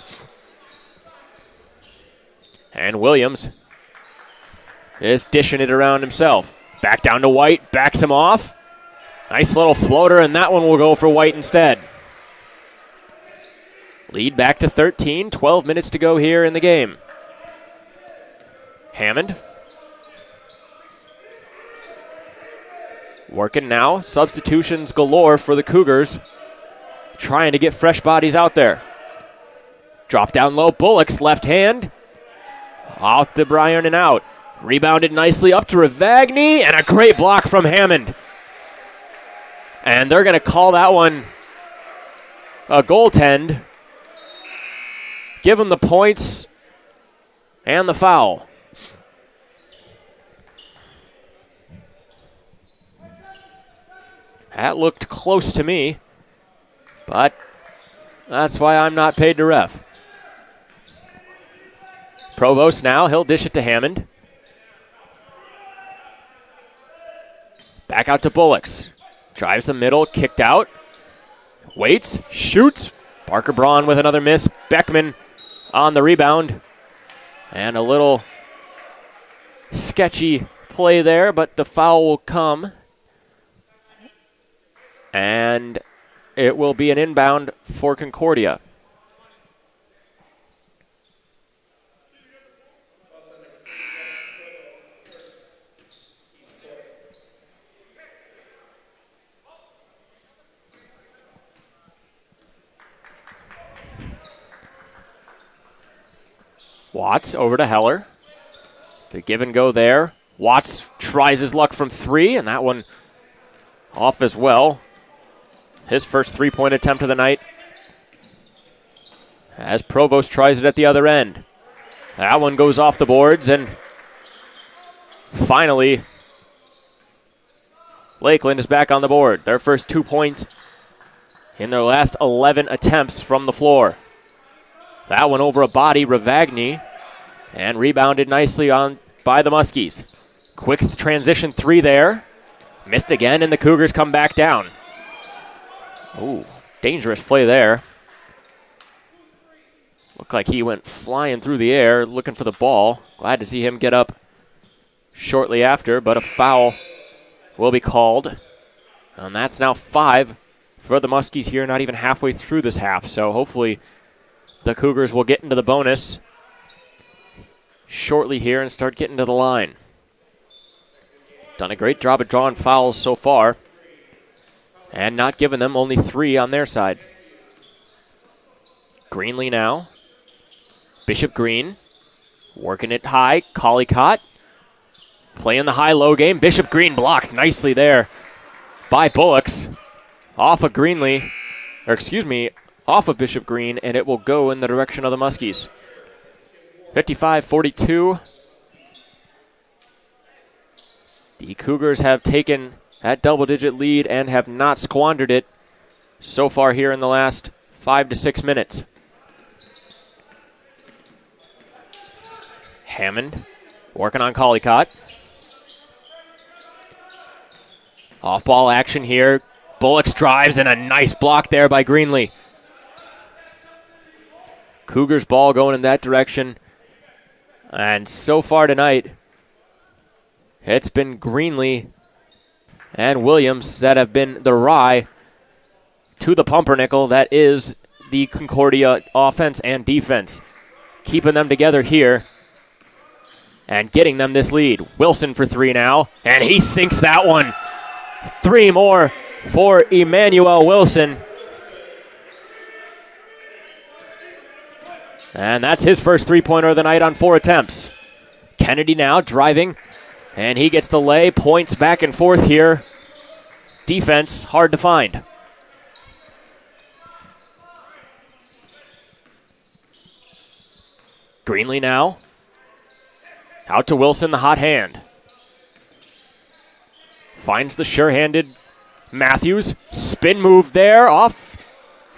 And Williams is dishing it around himself. Back down to White, backs him off. Nice little floater, and that one will go for White instead. Lead back to 13, 12 minutes to go here in the game. Hammond. Working now, substitutions galore for the Cougars. Trying to get fresh bodies out there. Drop down low, Bullocks, left hand. Out to Bryan and out. Rebounded nicely up to Ravagni, and a great block from Hammond. And they're going to call that one a goaltend. Give him the points and the foul. That looked close to me, but that's why I'm not paid to ref. Provost now, he'll dish it to Hammond. Back out to Bullocks. Drives the middle, kicked out. Waits, shoots. Parker Braun with another miss. Beckman on the rebound. And a little sketchy play there, but the foul will come. And it will be an inbound for Concordia. Watts over to Heller. The give and go there. Watts tries his luck from three, and that one off as well. His first three-point attempt of the night. As Provost tries it at the other end. That one goes off the boards, and finally, Lakeland is back on the board. Their first 2 points in their last 11 attempts from the floor. That one over a body, Ravagni, and rebounded nicely on by the Muskies. Quick transition three there. Missed again, and the Cougars come back down. Ooh, dangerous play there. Looked like he went flying through the air looking for the ball. Glad to see him get up shortly after, but a foul will be called. And that's now 5 for the Muskies here, not even halfway through this half. So hopefully the Cougars will get into the bonus shortly here and start getting to the line. Done a great job of drawing fouls so far and not giving them, only 3 on their side. Greenlee now. Bishop Green working it high. Collicott playing the high-low game. Bishop Green blocked nicely there by Bullocks. Off of Greenlee, or excuse me, off of Bishop Green, and it will go in the direction of the Muskies. 55-42. The Cougars have taken that double-digit lead and have not squandered it so far here in the last 5 to 6 minutes. Hammond working on Collicott. Off-ball action here. Bullocks drives, and a nice block there by Greenlee. Cougars ball going in that direction. And so far tonight, it's been Greenlee and Williams that have been the rye to the pumpernickel that is the Concordia offense and defense. Keeping them together here and getting them this lead. Wilson for 3 now, and he sinks that one. 3 more for Emmanuel Wilson. And that's his first three-pointer of the night on 4 attempts. Kennedy now driving, and he gets the lay. Points back and forth here. Defense hard to find. Greenlee now. Out to Wilson, the hot hand. Finds the sure-handed Matthews. Spin move there, off.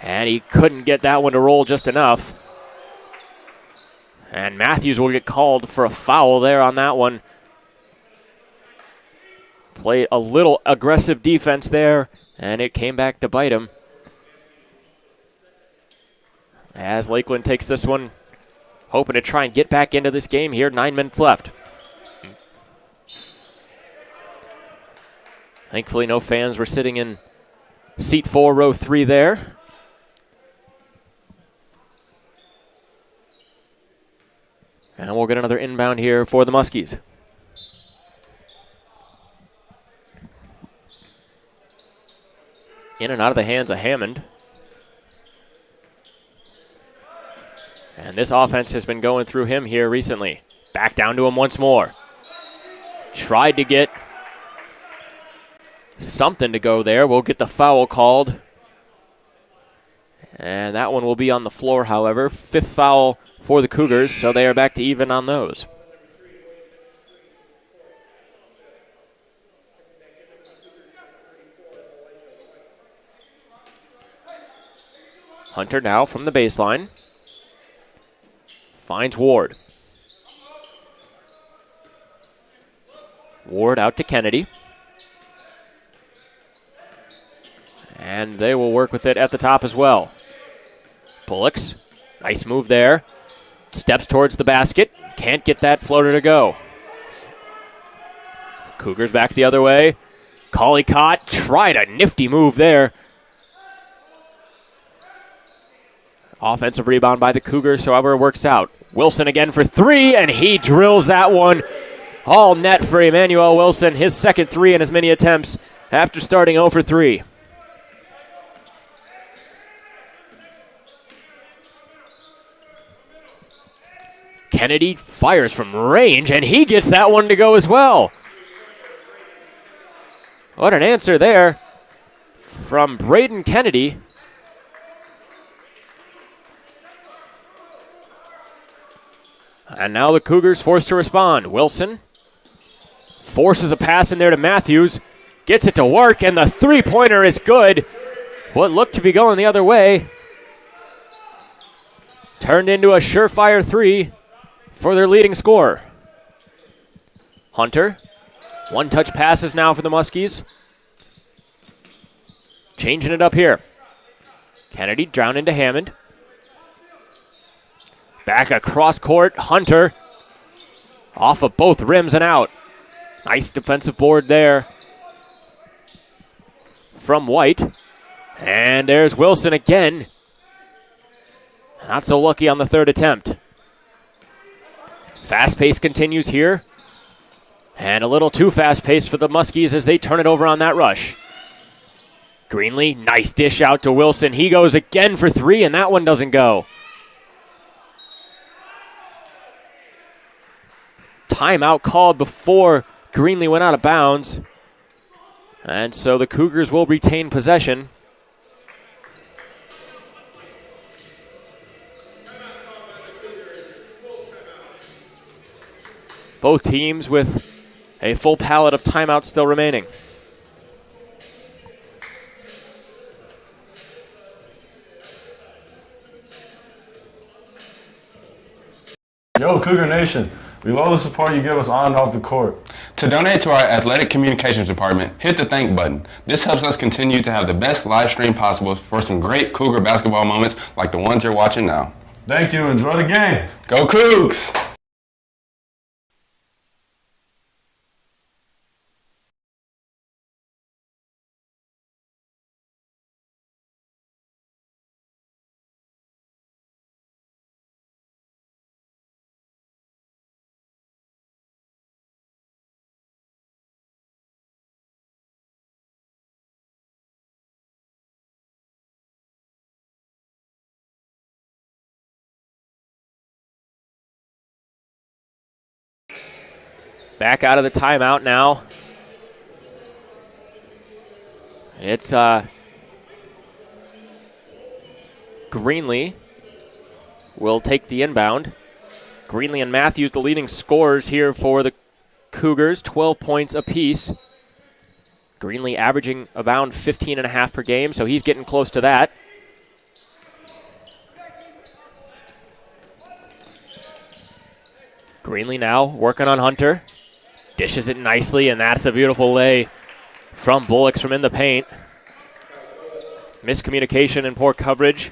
And he couldn't get that one to roll just enough. And Matthews will get called for a foul there on that one. Played a little aggressive defense there, and it came back to bite him. As Lakeland takes this one, hoping to try and get back into this game here. 9 minutes left. Thankfully, no fans were sitting in seat 4, row 3 there. And we'll get another inbound here for the Muskies. In and out of the hands of Hammond. And this offense has been going through him here recently. Back down to him once more. Tried to get something to go there. We'll get the foul called. And that one will be on the floor, however. 5th foul for the Cougars, so they are back to even on those. Hunter now from the baseline. Finds Ward. Ward out to Kennedy. And they will work with it at the top as well. Bullocks, nice move there. Steps towards the basket. Can't get that floater to go. Cougars back the other way. Collicott tried a nifty move there. Offensive rebound by the Cougars, however, it works out. Wilson again for three, and he drills that one. All net for Emmanuel Wilson, his second three in as many attempts after starting 0 for 3. Kennedy fires from range, and he gets that one to go as well. What an answer there from Braden Kennedy. And now the Cougars forced to respond. Wilson forces a pass in there to Matthews. Gets it to work, and the three-pointer is good. What looked to be going the other way turned into a surefire three for their leading scorer. Hunter. One-touch passes now for the Muskies. Changing it up here. Kennedy down into Hammond. Back across court, Hunter. Off of both rims and out. Nice defensive board there from White. And there's Wilson again. Not so lucky on the third attempt. Fast pace continues here. And a little too fast pace for the Muskies as they turn it over on that rush. Greenlee, nice dish out to Wilson. He goes again for three, and that one doesn't go. Timeout called before Greenlee went out of bounds. And so the Cougars will retain possession. Both teams with a full pallet of timeouts still remaining.
Yo, Cougar Nation, we love the support you give us on and off the court.
To donate to our athletic communications department, hit the thank button. This helps us continue to have the best live stream possible for some great Cougar basketball moments like the ones you're watching now.
Thank you. Enjoy the game.
Go Cougs!
Back out of the timeout now. It's Greenlee will take the inbound. Greenlee and Matthews, the leading scorers here for the Cougars, 12 points apiece. Greenlee averaging around 15.5 per game, so he's getting close to that. Greenlee now working on Hunter. Dishes it nicely, and that's a beautiful lay from Bullocks from in the paint. Miscommunication and poor coverage.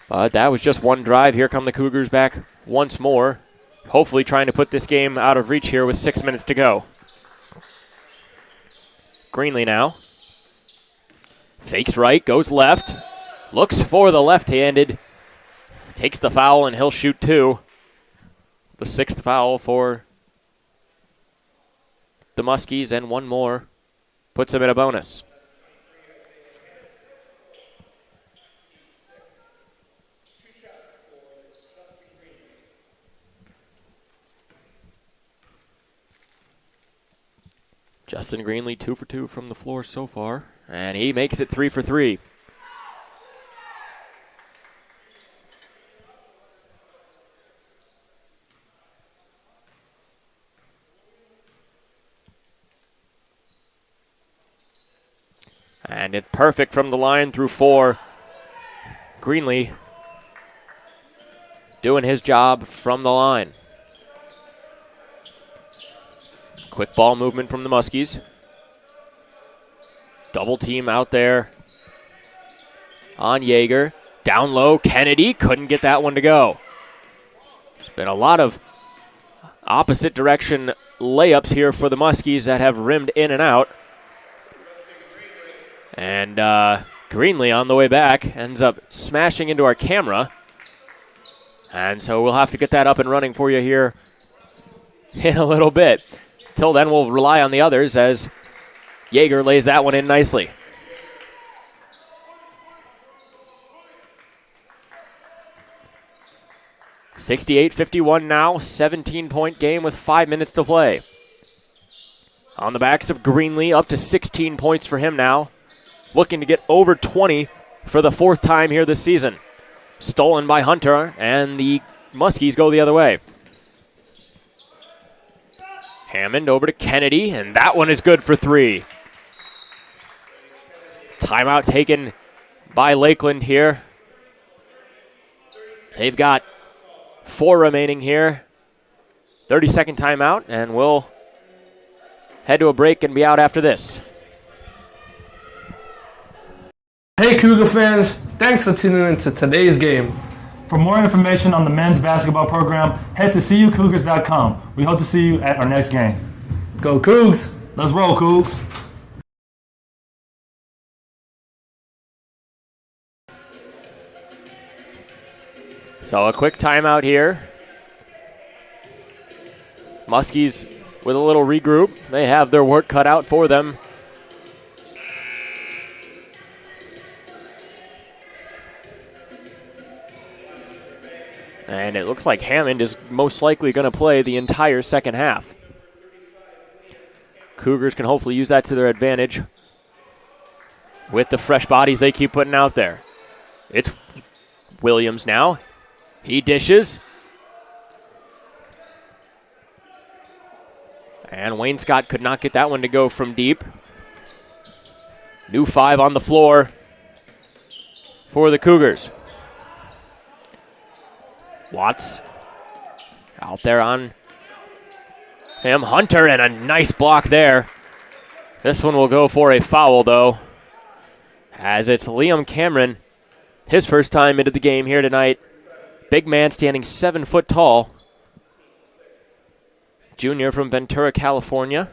But that was just one drive. Here come the Cougars back once more. Hopefully trying to put this game out of reach here with 6 minutes to go. Greenlee now. Fakes right, goes left. Looks for the left-handed. Takes the foul, and he'll shoot two. The sixth foul for the Muskies, and one more puts him in a bonus. Justin Greenlee 2 for 2 from the floor so far, and he makes it 3 for 3. And it's perfect from the line through 4. Greenlee doing his job from the line. Quick ball movement from the Muskies. Double team out there on Yeager. Down low, Kennedy couldn't get that one to go. There's been a lot of opposite direction layups here for the Muskies that have rimmed in and out. And Greenlee on the way back ends up smashing into our camera. And so we'll have to get that up and running for you here in a little bit. Till then, we'll rely on the others as Yeager lays that one in nicely. (68-51) now, 17-point game with 5 minutes to play. On the backs of Greenlee, up to 16 points for him now. Looking to get over 20 for the 4th time here this season. Stolen by Hunter, and the Muskies go the other way. Hammond over to Kennedy, and that one is good for 3. Timeout taken by Lakeland here. They've got 4 remaining here. 30-second timeout, and we'll head to a break and be out after this.
Hey Cougar fans, thanks for tuning in to today's game.
For more information on the men's basketball program, head to cucougars.com. We hope to see you at our next game.
Go Cougs!
Let's roll, Cougs.
So a quick timeout here. Muskies with a little regroup. They have their work cut out for them. And it looks like Hammond is most likely going to play the entire second half. Cougars can hopefully use that to their advantage with the fresh bodies they keep putting out there. It's Williams now. He dishes. And Wayne Scott could not get that one to go from deep. New 5 on the floor for the Cougars. Watts out there on him. Hunter, and a nice block there. This one will go for a foul, though, as it's Liam Cameron, his first time into the game here tonight. Big man standing 7 foot tall. Junior from Ventura, California.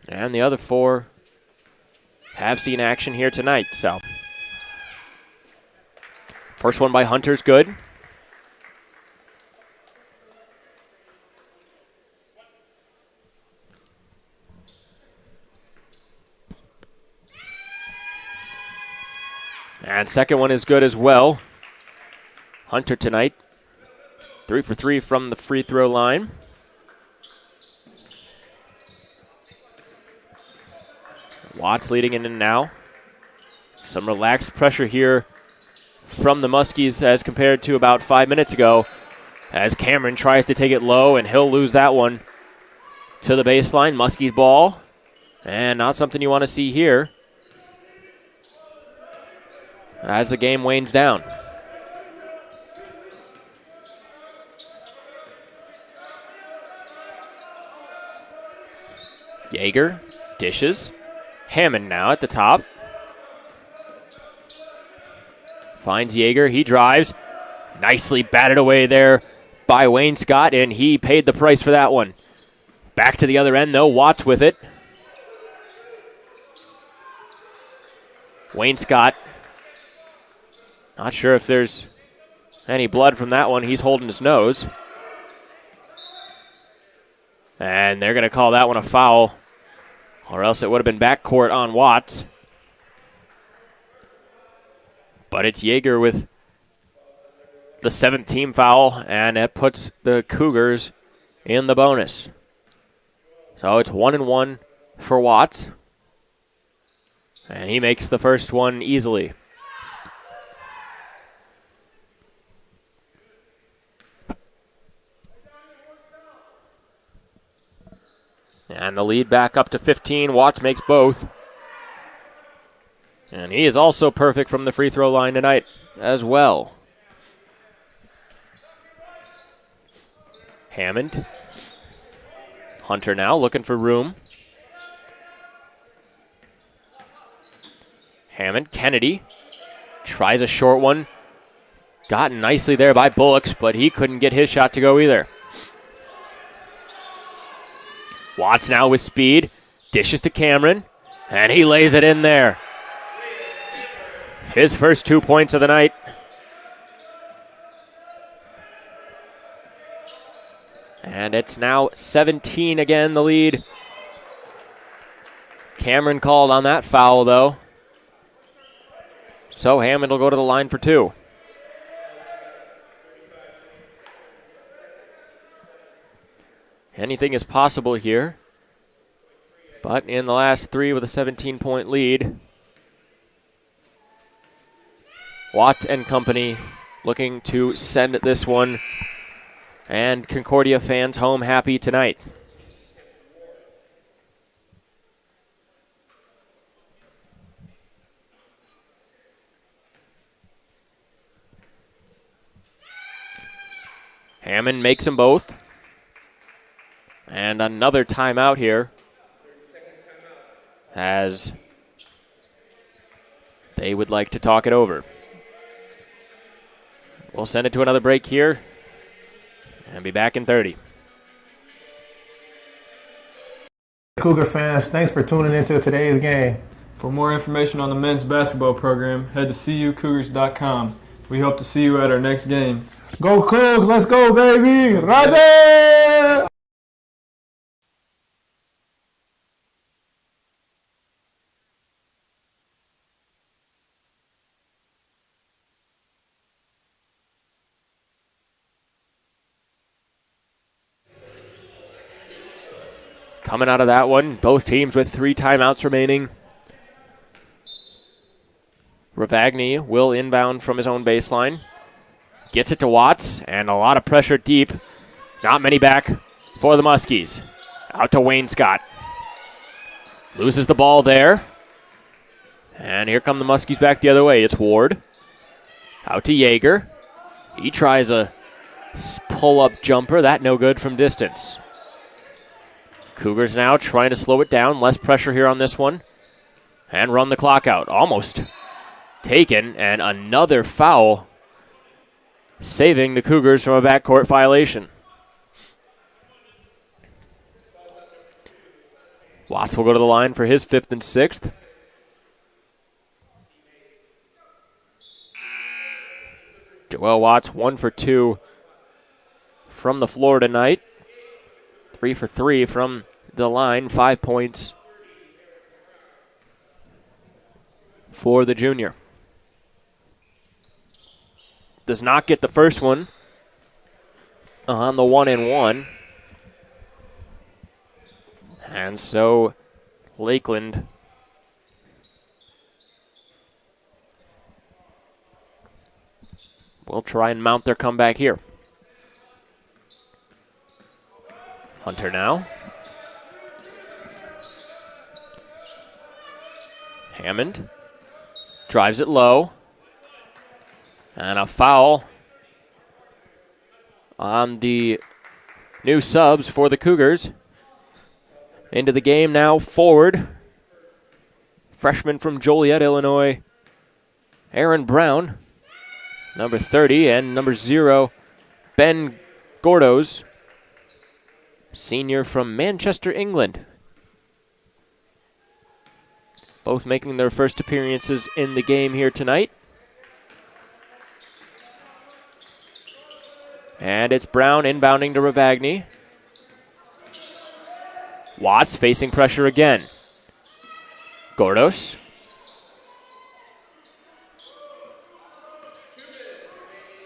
And the other 4 have seen action here tonight, so. First one by Hunter's good. And second one is good as well. Hunter tonight, 3 for 3 from the free throw line. Watts leading in now. Some relaxed pressure here from the Muskies as compared to about 5 minutes ago, as Cameron tries to take it low, and he'll lose that one to the baseline. Muskies ball, and not something you want to see here as the game wanes down. Yeager dishes. Hammond now at the top. Finds Yeager, he drives. Nicely batted away there by Wayne Scott, and he paid the price for that one. Back to the other end, though, Watts with it. Wayne Scott, not sure if there's any blood from that one. He's holding his nose. And they're going to call that one a foul, or else it would have been backcourt on Watts. But it's Yeager with the 7th team foul, and it puts the Cougars in the bonus. So it's 1-1 for Watts. And he makes the first one easily. And the lead back up to 15. Watts makes both. And he is also perfect from the free throw line tonight as well. Hammond. Hunter now looking for room. Hammond, Kennedy tries a short one. Got nicely there by Bullocks, but he couldn't get his shot to go either. Watts now with speed. Dishes to Cameron, and he lays it in there. His first 2 points of the night. And it's now 17 again, the lead. Cameron called on that foul, though. So Hammond will go to the line for 2. Anything is possible here. But in the last 3 with a 17-point lead, Watt and company looking to send this one. And Concordia fans home happy tonight. Hammond makes them both. And another timeout here, as they would like to talk it over. We'll send it to another break here and be back in 30.
Cougar fans, thanks for tuning into today's game.
For more information on the men's basketball program, head to cucougars.com. We hope to see you at our next game.
Go Cougs, let's go, baby! Roger!
Coming out of that one, both teams with 3 timeouts remaining. Ravagny will inbound from his own baseline. Gets it to Watts, and a lot of pressure deep. Not many back for the Muskies. Out to Wayne Scott. Loses the ball there. And here come the Muskies back the other way. It's Ward. Out to Yeager. He tries a pull-up jumper. That no good from distance. Cougars now trying to slow it down. Less pressure here on this one. And run the clock out. Almost taken. And another foul, saving the Cougars from a backcourt violation. Watts will go to the line for his 5th and 6th. Joel Watts 1 for 2 from the floor tonight. 3 for 3 from the line. 5 points for the junior. Does not get the first one on the 1-and-1. And so Lakeland will try and mount their comeback here. Hunter now. Hammond drives it low. And a foul on the new subs for the Cougars. Into the game now, forward. Freshman from Joliet, Illinois, Aaron Brown. Number 30 and number 0, Ben Gordos. Senior from Manchester, England. Both making their first appearances in the game here tonight. And it's Brown inbounding to Ravagny. Watts facing pressure again. Gordos.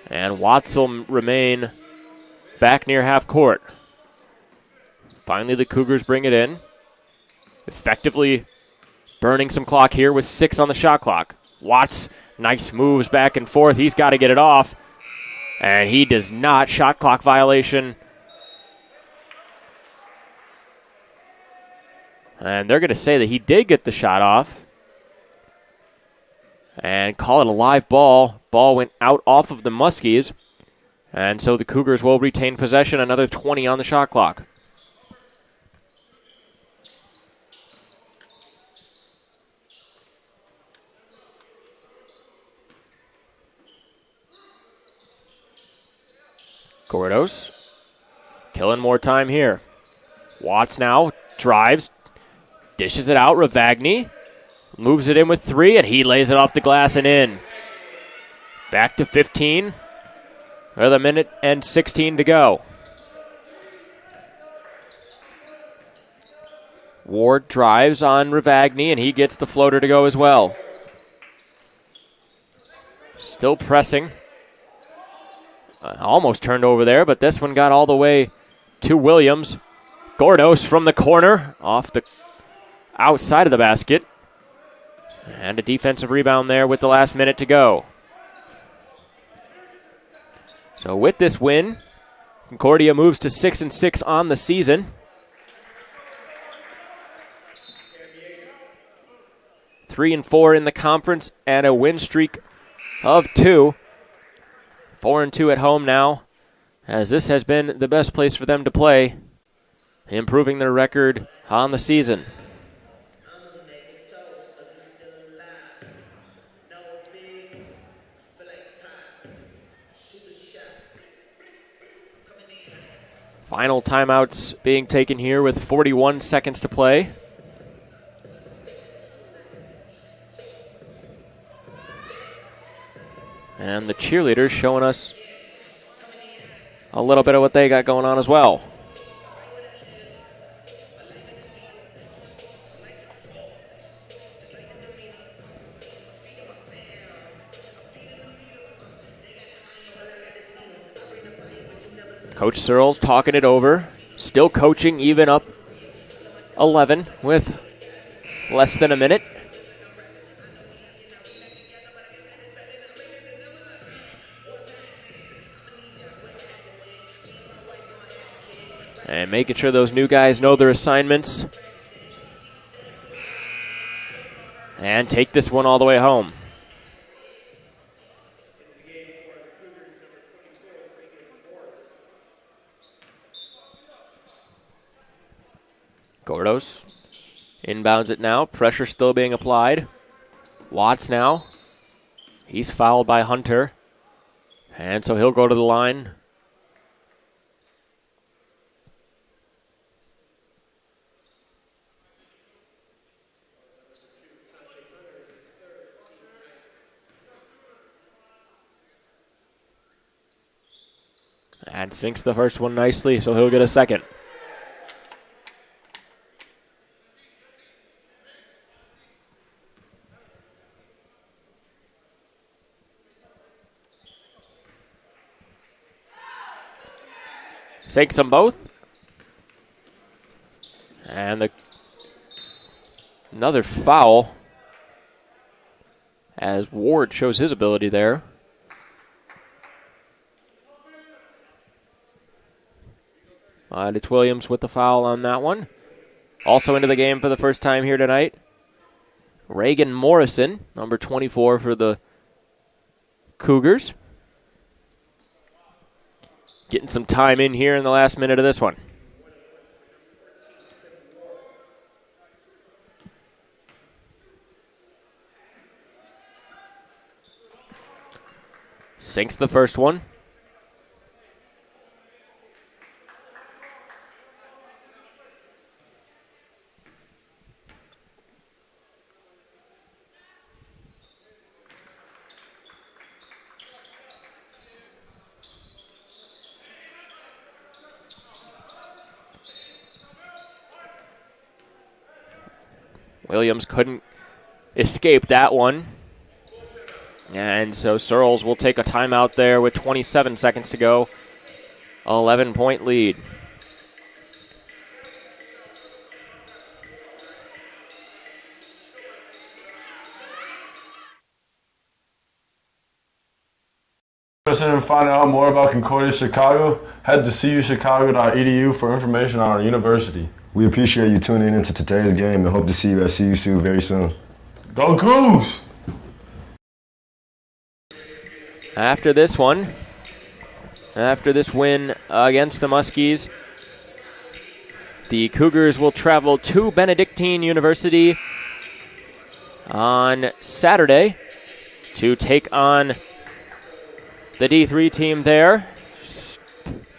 And Watts will remain back near half court. Finally, the Cougars bring it in. Effectively burning some clock here with 6 on the shot clock. Watts, nice moves back and forth. He's got to get it off. And he does not. Shot clock violation. And they're going to say that he did get the shot off. And call it a live ball. Ball went out off of the Muskies. And so the Cougars will retain possession. Another 20 on the shot clock. Gordos killing more time here. Watts now drives, dishes it out. Ravagni moves it in with 3, and he lays it off the glass and in. Back to 15. Another minute and 16 to go. Ward drives on Ravagni, and he gets the floater to go as well. Still pressing. Almost turned over there, but this one got all the way to Williams. Gordos from the corner, off the outside of the basket. And a defensive rebound there with the last minute to go. So with this win, Concordia moves to 6-6 on the season. 3-4 in the conference and a win streak of 2. 4-2 at home now, as this has been the best place for them to play, improving their record on the season. Final timeouts being taken here with 41 seconds to play. And the cheerleaders showing us a little bit of what they got going on as well. Coach Searles talking it over. Still coaching, even up 11 with less than a minute. And making sure those new guys know their assignments. And take this one all the way home. Gordos inbounds it now. Pressure still being applied. Watts now. He's fouled by Hunter. And so he'll go to the line. And sinks the first one nicely, so he'll get a second. Sinks them both. And another foul as Ward shows his ability there. It's Williams with the foul on that one. Also into the game for the first time here tonight, Reagan Morrison, number 24 for the Cougars. Getting some time in here in the last minute of this one. Sinks the first one. Williams couldn't escape that one. And so Searles will take a timeout there with 27 seconds to go. 11-point lead.
Interested in finding out more about Concordia Chicago? Head to cuchicago.edu for information on our university.
We appreciate you tuning into today's game and hope to see you at CUC very soon.
Go Cougs!
After this one, after this win against the Muskies, the Cougars will travel to Benedictine University on Saturday to take on the D3 team there.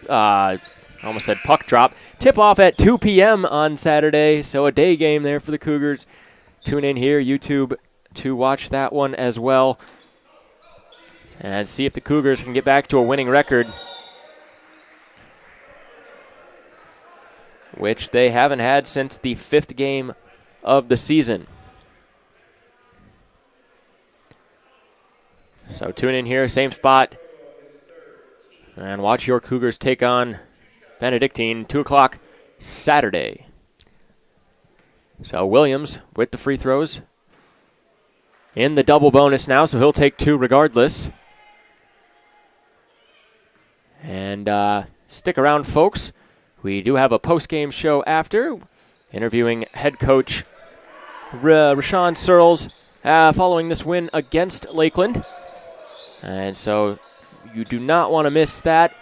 almost said puck drop. Tip-off at 2 p.m. on Saturday, so a day game there for the Cougars. Tune in here, YouTube, to watch that one as well and see if the Cougars can get back to a winning record, which they haven't had since the 5th game of the season. So tune in here, same spot, and watch your Cougars take on Benedictine, 2 o'clock Saturday. So Williams with the free throws in the double bonus now, so he'll take 2 regardless. And stick around, folks. We do have a post-game show after, interviewing head coach Rashawn Searles following this win against Lakeland. And so you do not want to miss that.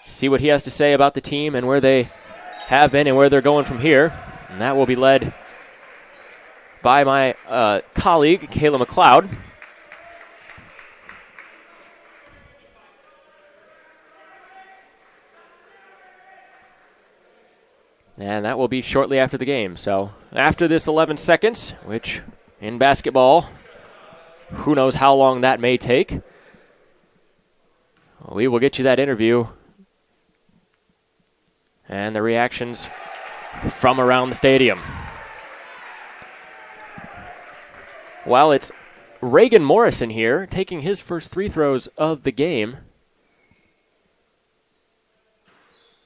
See what he has to say about the team and where they have been and where they're going from here. And that will be led by my colleague, Kayla McLeod. And that will be shortly after the game. So after this 11 seconds, which in basketball, who knows how long that may take, we will get you that interview and the reactions from around the stadium. Well, it's Reagan Morrison here taking his first 3 throws of the game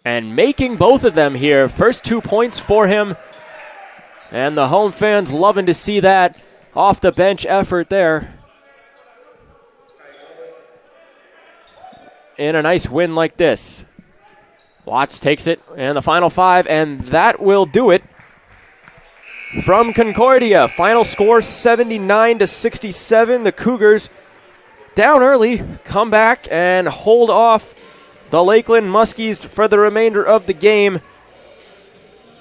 and making both of them here. First 2 points for him, and the home fans loving to see that off the bench effort there in a nice win like this. Watts takes it, and the final 5, and that will do it from Concordia. Final score 79-67. The Cougars down early, come back and hold off the Lakeland Muskies for the remainder of the game.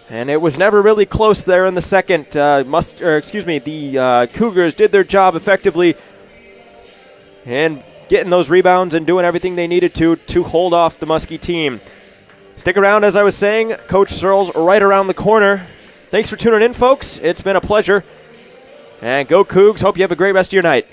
And it was never really close there in the second. The Cougars did their job effectively and getting those rebounds and doing everything they needed to hold off the Muskie team. Stick around, as I was saying. Coach Searles right around the corner. Thanks for tuning in, folks. It's been a pleasure. And go Cougs. Hope you have a great rest of your night.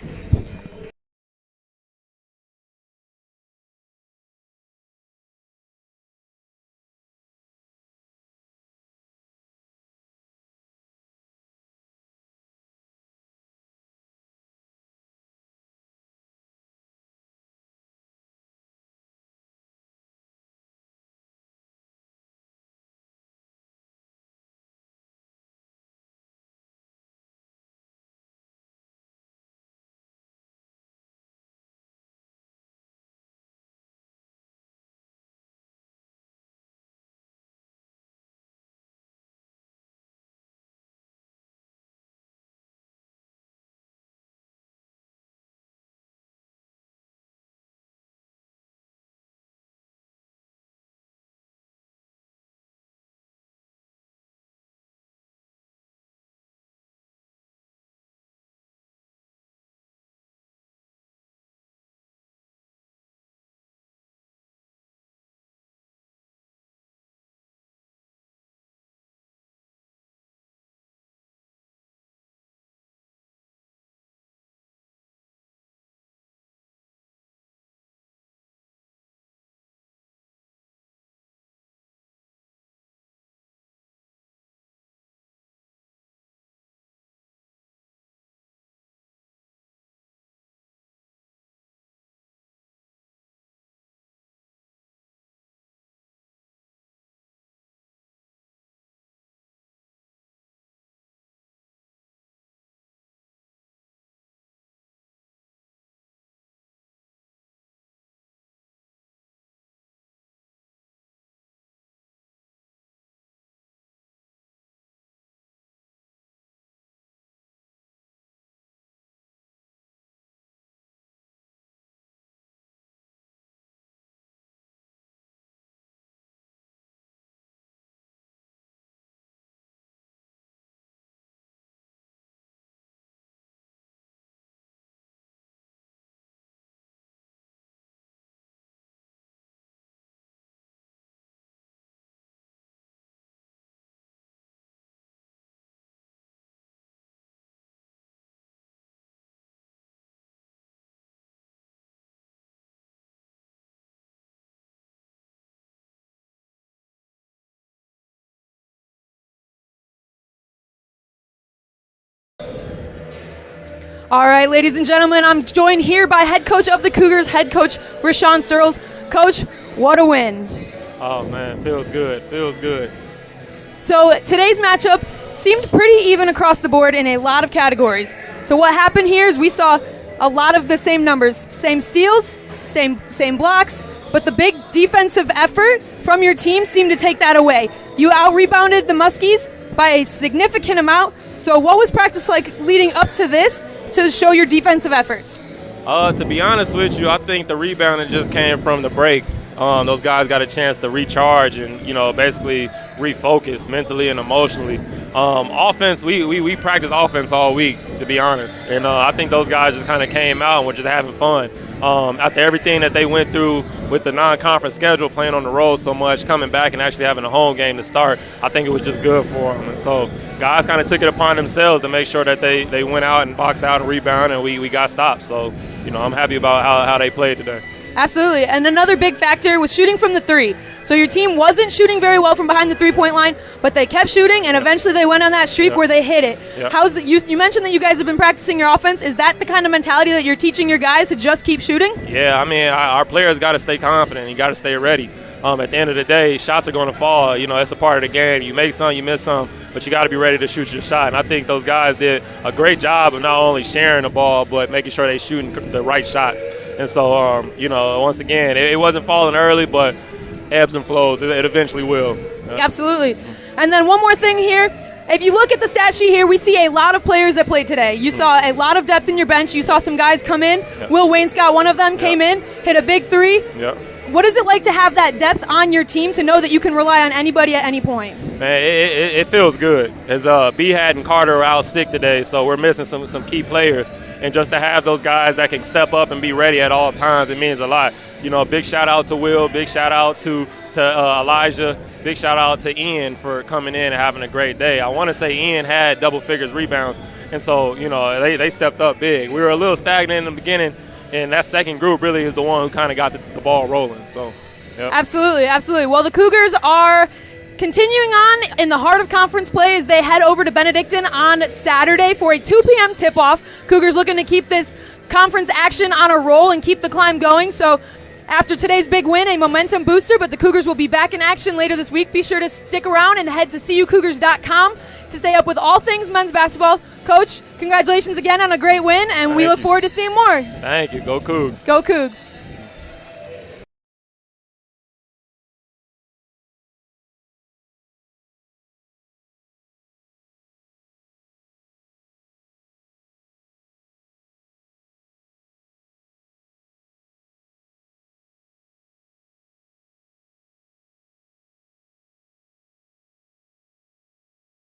All right, ladies and gentlemen, I'm joined here by head coach of the Cougars, head coach Rashawn Searles. Coach, what a win.
Oh, man, feels good, feels good.
So today's matchup seemed pretty even across the board in a lot of categories. So what happened here is we saw a lot of the same numbers, same steals, same blocks, but the big defensive effort from your team seemed to take that away. You out-rebounded the Muskies by a significant amount. So what was practice like leading up to this to show your defensive efforts?
To be honest with you, I think the rebounding just came from the break. Those guys got a chance to recharge and, basically refocus mentally and emotionally. Offense, we practiced offense all week, to be honest. And I think those guys just kind of came out and were just having fun. After everything that they went through with the non-conference schedule, playing on the road so much, coming back and actually having a home game to start, I think it was just good for them. And so guys kind of took it upon themselves to make sure that they went out and boxed out and rebounded, and we got stopped. So, I'm happy about how they played today.
Absolutely. And another big factor was shooting from the three. So your team wasn't shooting very well from behind the three-point line, but they kept shooting, and eventually they went on that streak where they hit it. How's you mentioned that you guys have been practicing your offense. Is that the kind of mentality that you're teaching your guys to just keep shooting?
Yeah, our players got to stay confident. You got to stay ready. At the end of the day, shots are going to fall. It's a part of the game. You make some, you miss some, but you got to be ready to shoot your shot. And I think those guys did a great job of not only sharing the ball, but making sure they shooting the right shots. And so, once again, it wasn't falling early, but ebbs and flows. It eventually will.
Absolutely. And then one more thing here. If you look at the stat sheet here, we see a lot of players that played today. You saw a lot of depth in your bench. You saw some guys come in. Will Wainscott, one of them, came in, hit a big three. What is it like to have that depth on your team to know that you can rely on anybody at any point?
Man, it feels good. As B-Hat and Carter are out sick today, so we're missing some key players. And just to have those guys that can step up and be ready at all times, it means a lot. Big shout out to Will, big shout out to Elijah, big shout out to Ian for coming in and having a great day. I want to say Ian had double figures rebounds, and so, they stepped up big. We were a little stagnant in the beginning, and that second group really is the one who kind of got the ball rolling. So,
Absolutely, absolutely. Well, the Cougars are continuing on in the heart of conference play as they head over to Benedictine on Saturday for a 2 p.m. tip-off. Cougars looking to keep this conference action on a roll and keep the climb going. So after today's big win, a momentum booster, but the Cougars will be back in action later this week. Be sure to stick around and head to CUCougars.com to stay up with all things men's basketball. Coach, congratulations again on a great win, and we look forward to seeing more.
Thank you. Go Cougs.
Go Cougs.